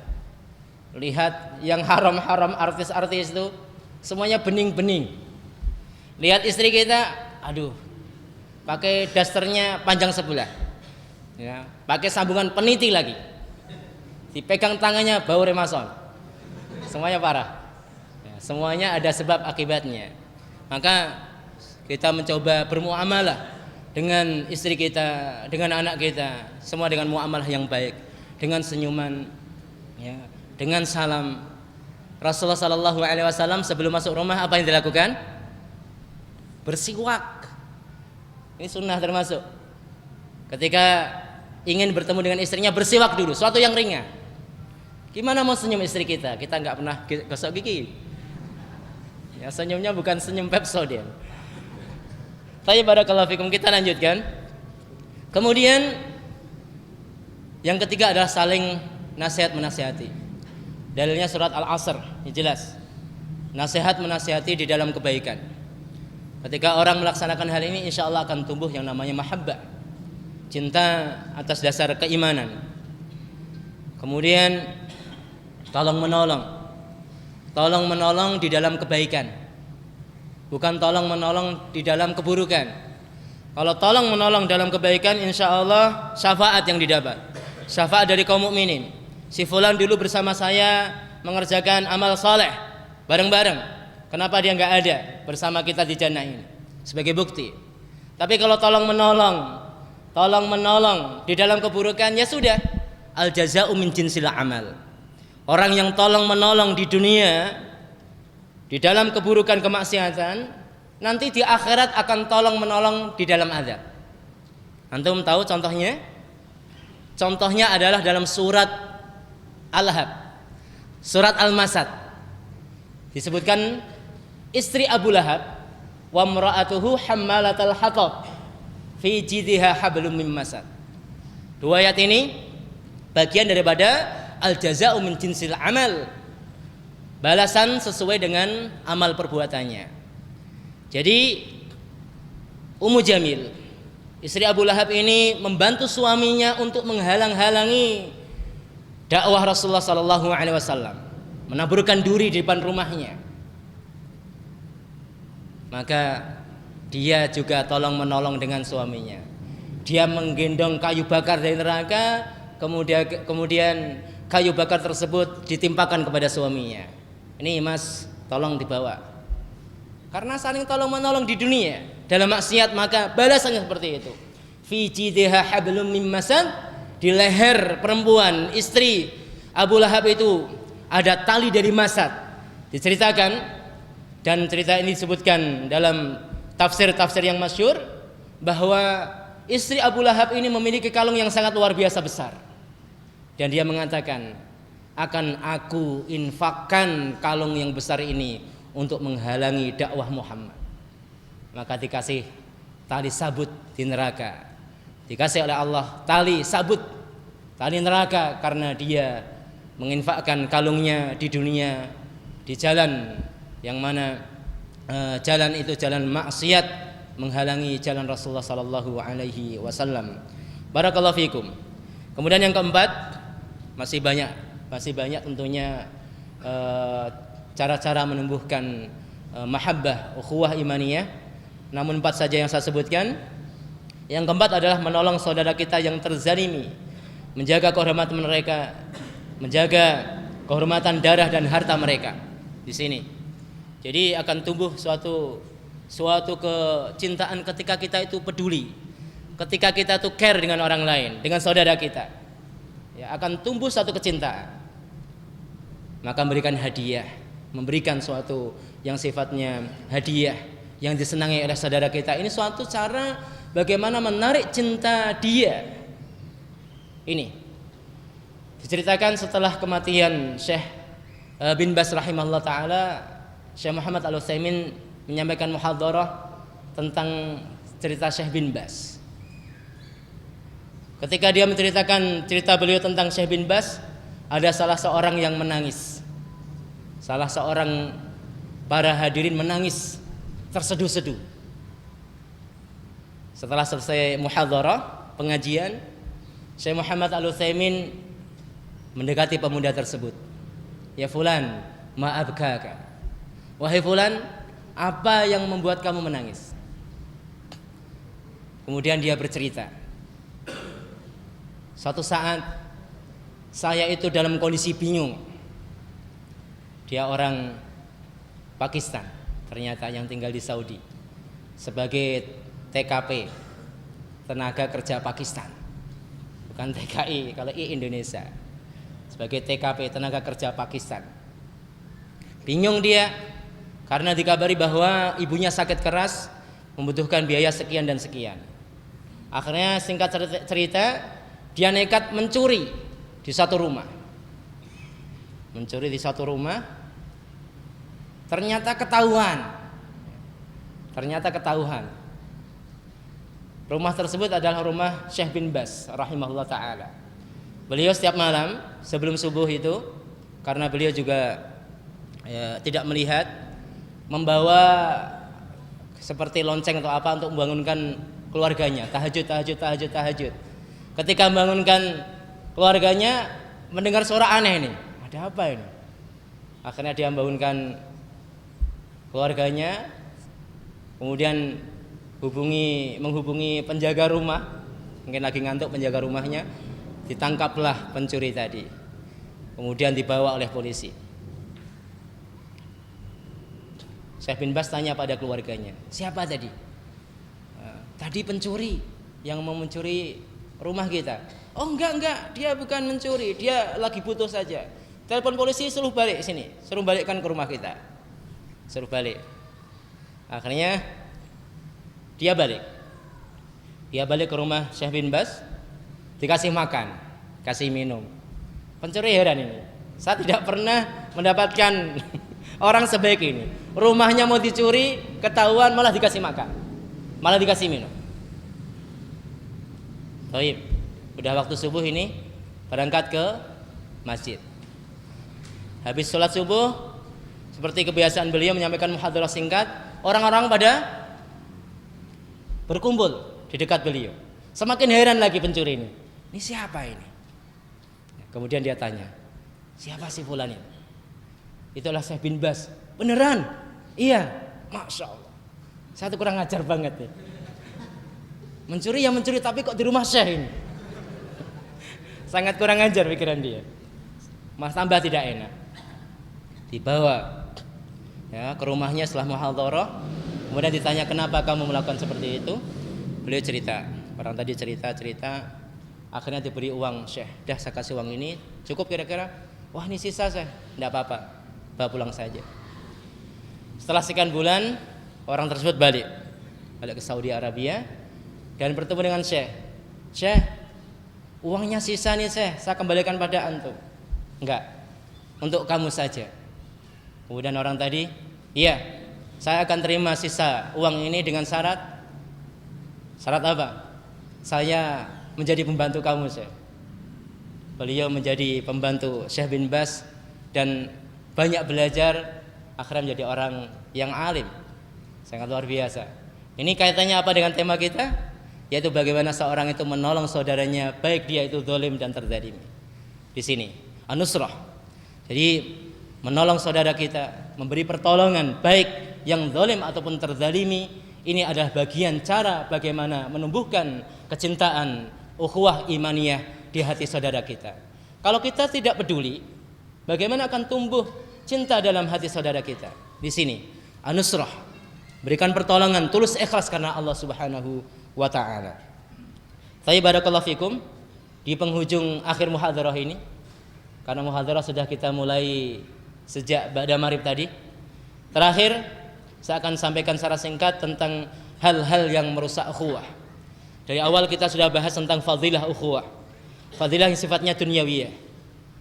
lihat yang haram-haram artis-artis itu semuanya bening-bening. Lihat istri kita, aduh, pakai dasternya panjang sebelah, ya, pakai sambungan peniti lagi, dipegang tangannya bau remason, semuanya parah. Ya, semuanya ada sebab akibatnya. Maka kita mencoba bermuamalah dengan istri kita, dengan anak kita, semua dengan muamalah yang baik, dengan senyuman, ya, dengan salam. Rasulullah sallallahu alaihi wasallam sebelum masuk rumah apa yang dilakukan? Bersiwak. Ini sunnah termasuk. Ketika ingin bertemu dengan istrinya bersiwak dulu, suatu yang ringan. Gimana mau senyum istri kita? Kita nggak pernah gosok gigi. Ya, senyumnya bukan senyum Pepsodent. Tapi barakallahu fikum, kita lanjutkan. Kemudian yang ketiga adalah saling nasihat menasihati. Dalilnya surat Al-Asr, ini jelas. Nasihat menasihati di dalam kebaikan. Ketika orang melaksanakan hal ini, insya Allah akan tumbuh yang namanya mahabbah, cinta atas dasar keimanan. Kemudian tolong menolong di dalam kebaikan, bukan tolong menolong di dalam keburukan. Kalau tolong menolong dalam kebaikan, insya Allah syafaat yang didapat, syafaat dari kaum mukminin. Si fulan dulu bersama saya mengerjakan amal saleh bareng-bareng. Kenapa dia nggak ada bersama kita di jannah ini? Sebagai bukti. Tapi kalau tolong menolong di dalam keburukan, ya sudah. Al jaza'u min jinsil amal. Orang yang tolong menolong di dunia di dalam keburukan kemaksiatan, nanti di akhirat akan tolong menolong di dalam azab. Antum tahu contohnya? Contohnya adalah dalam surat Al-Lahab, surat Al-Masad. Disebutkan istri Abu Lahab, wa imra'atuhu hammalatal hatab fi jidha hablum mim masad. Dua ayat ini bagian daripada al-jaza'u min jinsil amal, balasan sesuai dengan amal perbuatannya. Jadi Ummu Jamil, istri Abu Lahab ini membantu suaminya untuk menghalang-halangi dakwah Rasulullah sallallahu alaihi wasallam, menaburkan duri di depan rumahnya. Maka dia juga tolong menolong dengan suaminya. Dia menggendong kayu bakar dari neraka, kemudian kayu bakar tersebut ditimpakan kepada suaminya. Ini Mas, tolong dibawa. Karena saling tolong menolong di dunia, dalam maksiat maka balasannya seperti itu. Fi jidha hablum mim masad, di leher perempuan istri Abu Lahab itu ada tali dari masad. Diceritakan, dan cerita ini disebutkan dalam tafsir-tafsir yang masyhur, bahwa istri Abu Lahab ini memiliki kalung yang sangat luar biasa besar. Dan dia mengatakan, akan aku infakkan kalung yang besar ini untuk menghalangi dakwah Muhammad. Maka dikasih tali sabut di neraka, dikasih oleh Allah tali sabut, tali neraka, karena dia menginfakkan kalungnya di dunia, di jalan yang mana jalan itu jalan maksiat, menghalangi jalan Rasulullah sallallahu alaihi wasallam. Barakallahu fikum. Kemudian yang keempat, masih banyak tentunya cara-cara menumbuhkan mahabbah, ukhuwah imaniyah. Namun 4 saja yang saya sebutkan. Yang keempat adalah menolong saudara kita yang terzalimi, menjaga kehormatan mereka, menjaga kehormatan darah dan harta mereka di sini. Jadi akan tumbuh suatu kecintaan ketika kita itu peduli, ketika kita itu care dengan orang lain, dengan saudara kita. Ya, akan tumbuh suatu kecintaan. Maka memberikan hadiah, memberikan suatu yang sifatnya hadiah yang disenangi oleh saudara kita, ini suatu cara bagaimana menarik cinta dia. Ini diceritakan setelah kematian Syekh bin Baz rahimahullah taala, Syekh Muhammad Al-Utsaimin menyampaikan muhadharah tentang cerita Syekh bin Baz. Ketika dia menceritakan cerita beliau tentang Syekh bin Baz, ada salah seorang yang menangis. Salah seorang para hadirin menangis terseduh-seduh. Setelah selesai muhadharah, pengajian, Syekh Muhammad Al-Utsaimin mendekati pemuda tersebut. Ya fulan, ma'abkaka. Wahai fulan, apa yang membuat kamu menangis? Kemudian dia bercerita, suatu saat saya itu dalam kondisi bingung. Dia orang Pakistan, ternyata yang tinggal di Saudi, sebagai TKP, tenaga kerja Pakistan, bukan TKI kalau I Indonesia, sebagai TKP, tenaga kerja Pakistan. Bingung dia karena dikabari bahwa ibunya sakit keras, membutuhkan biaya sekian dan sekian. Akhirnya singkat cerita, dia nekat mencuri di satu rumah. Mencuri di satu rumah, ternyata ketahuan. Rumah tersebut adalah rumah Syekh bin Baz rahimahullah taala. Beliau setiap malam sebelum subuh itu, karena beliau juga tidak melihat, membawa seperti lonceng atau apa untuk membangunkan keluarganya, tahajud. Ketika membangunkan keluarganya, mendengar suara aneh nih, ada apa ini? Akhirnya dia membangunkan keluarganya, kemudian menghubungi penjaga rumah, mungkin lagi ngantuk penjaga rumahnya, ditangkaplah pencuri tadi, kemudian dibawa oleh polisi. Syekh bin Baz tanya pada keluarganya, siapa tadi? Tadi pencuri yang mau mencuri rumah kita. Oh enggak, dia bukan mencuri, dia lagi butuh saja. Telepon polisi, suruh balik sini, suruh balikkan ke rumah kita, suruh balik. Akhirnya dia balik ke rumah Syekh bin Baz, dikasih makan, kasih minum. Pencuri heran ini, saya tidak pernah mendapatkan orang sebaik ini. Rumahnya mau dicuri, ketahuan malah dikasih makan, malah dikasih minum. Baik, udah waktu subuh ini berangkat ke masjid. Habis sholat subuh, seperti kebiasaan beliau menyampaikan muhadharah singkat, orang-orang pada berkumpul di dekat beliau. Semakin heran lagi pencuri ini. Ini siapa ini? Kemudian dia tanya, siapa si fulan ini? Itulah Syekh bin Baz. Beneran? Iya. Masya Allah. Saya tuh kurang ajar banget nih. Mencuri ya mencuri, tapi kok di rumah Syekh ini? Sangat kurang ajar pikiran dia. Mas tambah tidak enak. Dibawa ya ke rumahnya setelah muhadharah. Kemudian ditanya, kenapa kamu melakukan seperti itu? Beliau cerita. Orang tadi cerita. Akhirnya diberi uang Syekh. Dah saya kasih uang ini, cukup kira-kira? Wah ini sisa Syekh. Tidak apa-apa, bawa pulang saja. Setelah sekian bulan, orang tersebut balik ke Saudi Arabia dan bertemu dengan Syekh. Syekh, uangnya sisa nih Syekh, saya kembalikan pada antum. Enggak, untuk kamu saja. Kemudian orang tadi, iya, saya akan terima sisa uang ini dengan syarat. Syarat apa? Saya menjadi pembantu kamu Syekh. Beliau menjadi pembantu Syekh bin Baz dan banyak belajar, akhirnya menjadi orang yang alim, sangat luar biasa. Ini kaitannya apa dengan tema kita? Yaitu bagaimana seorang itu menolong saudaranya, baik dia itu zalim dan terzalimi. Di sini an-nusrah. Jadi menolong saudara kita, memberi pertolongan baik yang zalim ataupun terzalimi, ini adalah bagian cara bagaimana menumbuhkan kecintaan ukhuwah imaniyah di hati saudara kita. Kalau kita tidak peduli, bagaimana akan tumbuh cinta dalam hati saudara kita? Di sini an-nusrah, berikan pertolongan tulus ikhlas karena Allah Subhanahu wa ta'ala. Tapi barakallahu fikum, di penghujung akhir muhadharah ini, karena muhadharah sudah kita mulai sejak ba'da maghrib tadi, terakhir saya akan sampaikan secara singkat tentang hal-hal yang merusak ukhuwah. Dari awal kita sudah bahas tentang fadilah ukhuwah, fadilah yang sifatnya dunyawiyah,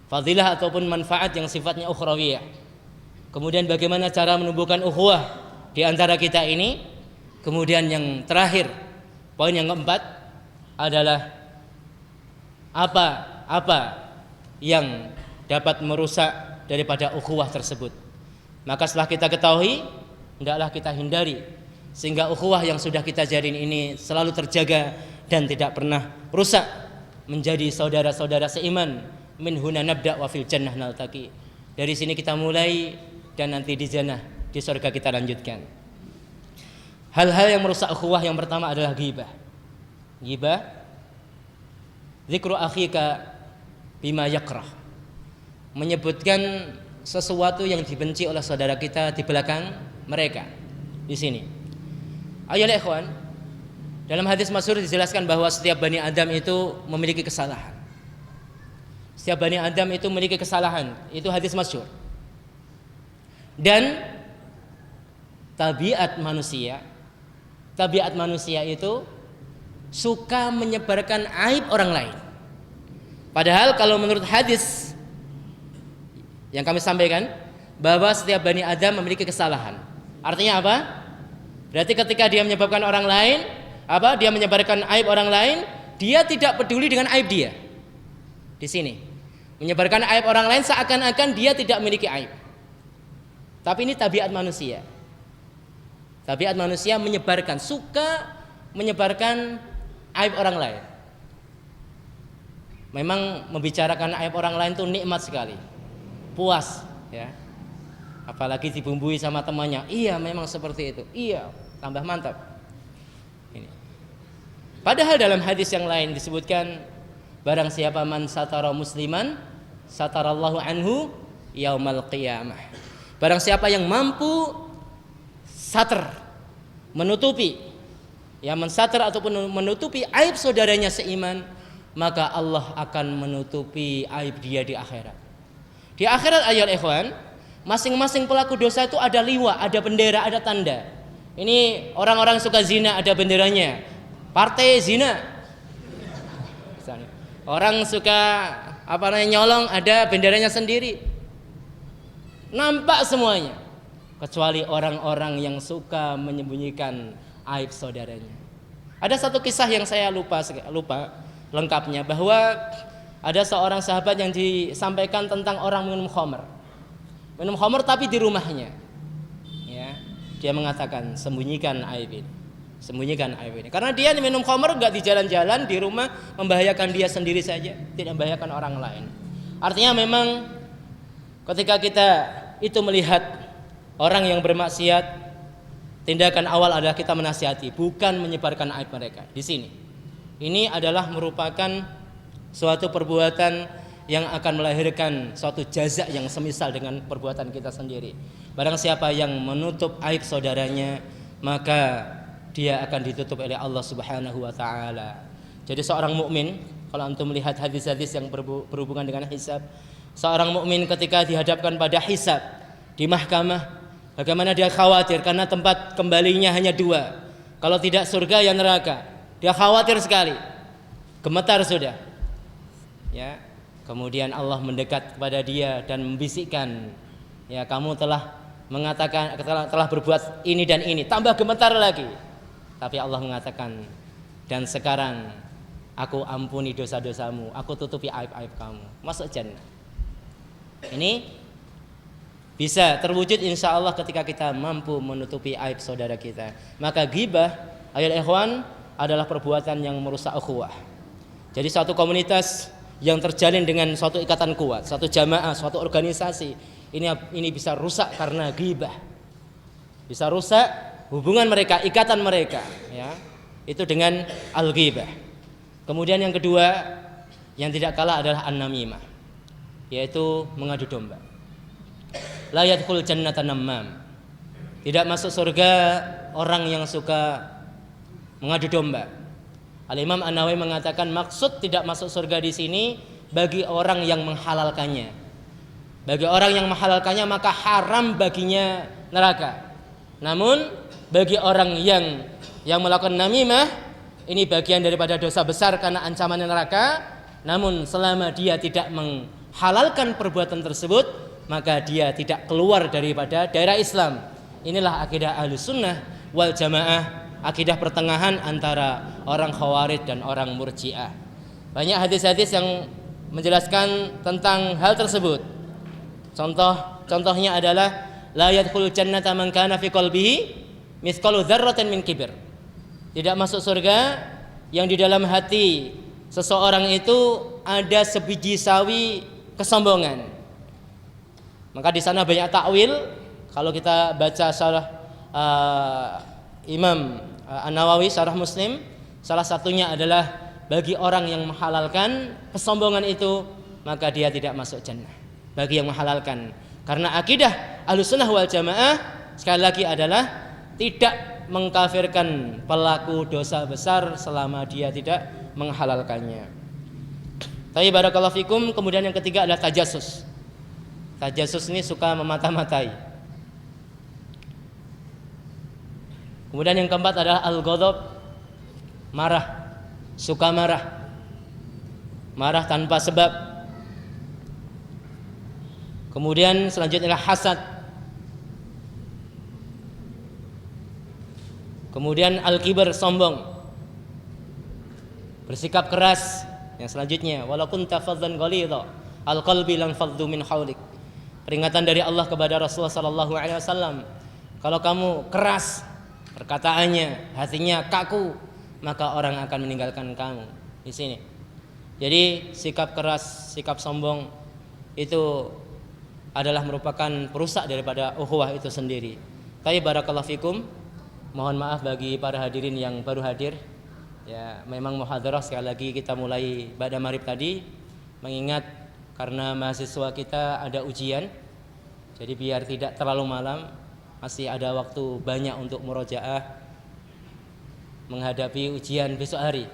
fadilah ataupun manfaat yang sifatnya ukhrawiyah. Kemudian bagaimana cara menumbuhkan ukhuwah di antara kita ini. Kemudian yang terakhir, poin yang keempat adalah apa yang dapat merusak daripada ukhuwah tersebut. Maka setelah kita ketahui, hendaklah kita hindari sehingga ukhuwah yang sudah kita jalin ini selalu terjaga dan tidak pernah rusak, menjadi saudara-saudara seiman. Min huna nabda wa fil jannah naltaqi. Dari sini kita mulai dan nanti di jannah, di surga kita lanjutkan. Hal-hal yang merusak ukhuwah yang pertama adalah ghibah. Ghibah, zikru akhika bima yakrah. Menyebutkan sesuatu yang dibenci oleh saudara kita di belakang mereka. Di sini. Ayolah ikhwan, dalam hadis masyhur dijelaskan bahwa setiap Bani Adam itu memiliki kesalahan. Setiap Bani Adam itu memiliki kesalahan. Itu hadis masyhur. Dan tabiat manusia itu suka menyebarkan aib orang lain. Padahal kalau menurut hadis yang kami sampaikan, bahwa setiap Bani Adam memiliki kesalahan. Artinya apa? Berarti ketika dia menyebabkan orang lain, dia menyebarkan aib orang lain, dia tidak peduli dengan aib dia. Di sini menyebarkan aib orang lain seakan-akan dia tidak memiliki aib. Tapi ini tabiat manusia. Tabiat manusia suka menyebarkan aib orang lain. Memang membicarakan aib orang lain itu nikmat sekali, puas, ya. Apalagi dibumbui sama temannya. Iya, memang seperti itu. Iya, tambah mantap. Ini. Padahal dalam hadis yang lain disebutkan, barang siapa man satara musliman, satarallahu anhu yaumal qiyamah. Barang siapa yang mampu satar, menutupi, yang mensatar ataupun menutupi aib saudaranya seiman, maka Allah akan menutupi aib dia di akhirat. Di akhirat ayat ikhwan, masing-masing pelaku dosa itu ada liwa, ada bendera, ada tanda. Ini orang-orang suka zina ada benderanya, partai zina. Orang suka nyolong ada benderanya sendiri. Nampak semuanya. Kecuali orang-orang yang suka menyembunyikan aib saudaranya. Ada satu kisah yang saya lupa lengkapnya, bahwa ada seorang sahabat yang disampaikan tentang orang minum khamr. Minum khamr tapi di rumahnya. Ya, dia mengatakan sembunyikan aib ini. Sembunyikan aib ini. Karena dia minum khamr enggak di jalan-jalan, di rumah, membahayakan dia sendiri saja, tidak membahayakan orang lain. Artinya memang ketika kita itu melihat orang yang bermaksiat, tindakan awal adalah kita menasihati, bukan menyebarkan aib mereka. Di sini, ini adalah merupakan suatu perbuatan yang akan melahirkan suatu jaza yang semisal dengan perbuatan kita sendiri. Barang siapa yang menutup aib saudaranya, maka dia akan ditutup oleh Allah Subhanahu wa taala. Jadi seorang mukmin, kalau antum melihat hadis-hadis yang berhubungan dengan hisab, seorang mukmin ketika dihadapkan pada hisab di mahkamah, bagaimana dia khawatir karena tempat kembalinya hanya dua. Kalau tidak surga ya neraka. Dia khawatir sekali. Gemetar sudah. Ya. Kemudian Allah mendekat kepada dia dan membisikkan, ya kamu telah mengatakan telah berbuat ini dan ini. Tambah gemetar lagi. Tapi Allah mengatakan, dan sekarang aku ampuni dosa-dosamu, aku tutupi aib-aib kamu. Masuk jannah. Ini bisa terwujud insya Allah ketika kita mampu menutupi aib saudara kita. Maka ghibah, ayat ikhwan, adalah perbuatan yang merusak ukhuwah. Jadi suatu komunitas yang terjalin dengan suatu ikatan kuat, suatu jamaah, suatu organisasi, ini bisa rusak karena ghibah. Bisa rusak hubungan mereka, ikatan mereka, ya. Itu dengan al-ghibah. Kemudian yang kedua yang tidak kalah adalah an-namimah, yaitu mengadu domba. La yadkhul jannata namam. Tidak masuk surga orang yang suka mengadu domba. Al-Imam An-Nawawi mengatakan maksud tidak masuk surga di sini bagi orang yang menghalalkannya. Bagi orang yang menghalalkannya maka haram baginya neraka. Namun bagi orang yang melakukan namimah, ini bagian daripada dosa besar karena ancaman neraka. Namun selama dia tidak menghalalkan perbuatan tersebut, maka dia tidak keluar daripada daerah Islam. Inilah akidah Ahlussunnah wal Jamaah, akidah pertengahan antara orang Khawarij dan orang Murji'ah. Banyak hadis-hadis yang menjelaskan tentang hal tersebut. Contohnya adalah la yadkhulul jannata man kana fi qalbihi mithqalu dzarratin min kibr. Tidak masuk surga yang di dalam hati seseorang itu ada sebiji sawi kesombongan. Maka di sana banyak takwil. Kalau kita baca syarah Imam An-Nawawi syarah Muslim, salah satunya adalah bagi orang yang menghalalkan kesombongan itu, maka dia tidak masuk jannah. Bagi yang menghalalkan, karena akidah Ahlussunnah wal Jamaah sekali lagi adalah tidak mengkafirkan pelaku dosa besar selama dia tidak menghalalkannya. Tapi barakallahu fikum. Kemudian yang ketiga adalah tajassus. Tajassus ini suka memata-matai. Kemudian yang keempat adalah al-ghadab, marah, suka marah, marah tanpa sebab. Kemudian selanjutnya adalah hasad. Kemudian al-kibr, sombong, bersikap keras. Yang selanjutnya walaupun tafadzan ghalidha al-qalbi lan faddu min haulik. Peringatan dari Allah kepada Rasulullah sallallahu alaihi wasallam, kalau kamu keras perkataannya, hatinya kaku, maka orang akan meninggalkan kamu. Di sini. Jadi sikap keras, sikap sombong itu adalah merupakan perusak daripada ukhuwah itu sendiri. Tapi barakallahu fikum, mohon maaf bagi para hadirin yang baru hadir. Ya, memang muhadharah sekali lagi kita mulai pada maghrib tadi, mengingat karena mahasiswa kita ada ujian. Jadi biar tidak terlalu malam, masih ada waktu banyak untuk murojaah menghadapi ujian besok hari.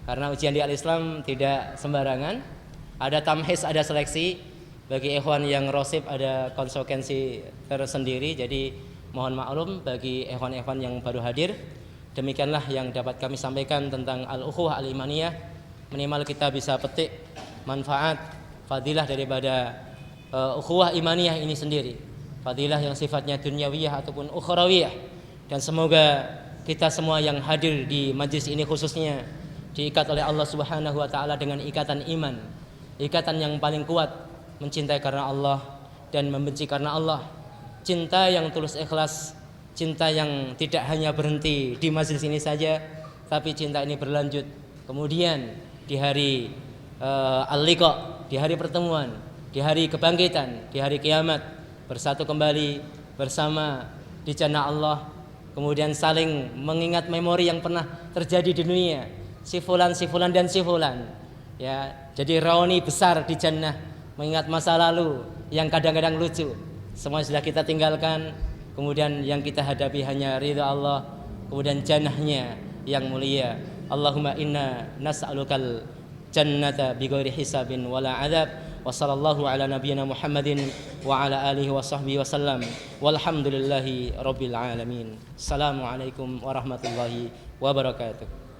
Karena ujian di Al-Islam tidak sembarangan, ada tamhis, ada seleksi. Bagi ikhwan yang rosib ada konsekuensi tersendiri. Jadi Mohon maklum bagi ikhwan-ikhwan yang baru hadir. Demikianlah yang dapat kami sampaikan tentang al-ukhuwah al-imaniyah. Minimal kita bisa petik manfaat fadilah daripada ukhuwah imaniyah ini sendiri. Fadilah yang sifatnya dunyawiyah ataupun ukhrawiyah. Dan semoga kita semua yang hadir di majlis ini khususnya diikat oleh Allah Subhanahu wa taala dengan ikatan iman. Ikatan yang paling kuat, mencintai karena Allah dan membenci karena Allah. Cinta yang tulus ikhlas, cinta yang tidak hanya berhenti di majlis ini saja, tapi cinta ini berlanjut kemudian di hari al-liqa, di hari pertemuan, di hari kebangkitan, di hari kiamat, bersatu kembali bersama di jannah Allah, kemudian saling mengingat memori yang pernah terjadi di dunia, si fulan dan si fulan, ya, jadi reuni besar di jannah, mengingat masa lalu yang kadang-kadang lucu, semua sudah kita tinggalkan, kemudian yang kita hadapi hanya ridha Allah, kemudian jannahnya yang mulia. Allahumma inna nas'alukal jannata bighairi hisabin wala adzab. Wa sallallahu ala nabiyyina Muhammadin wa ala alihi wa sahbihi wasallam. Walhamdulillahi rabbil alamin. Assalamualaikum warahmatullahi wabarakatuh.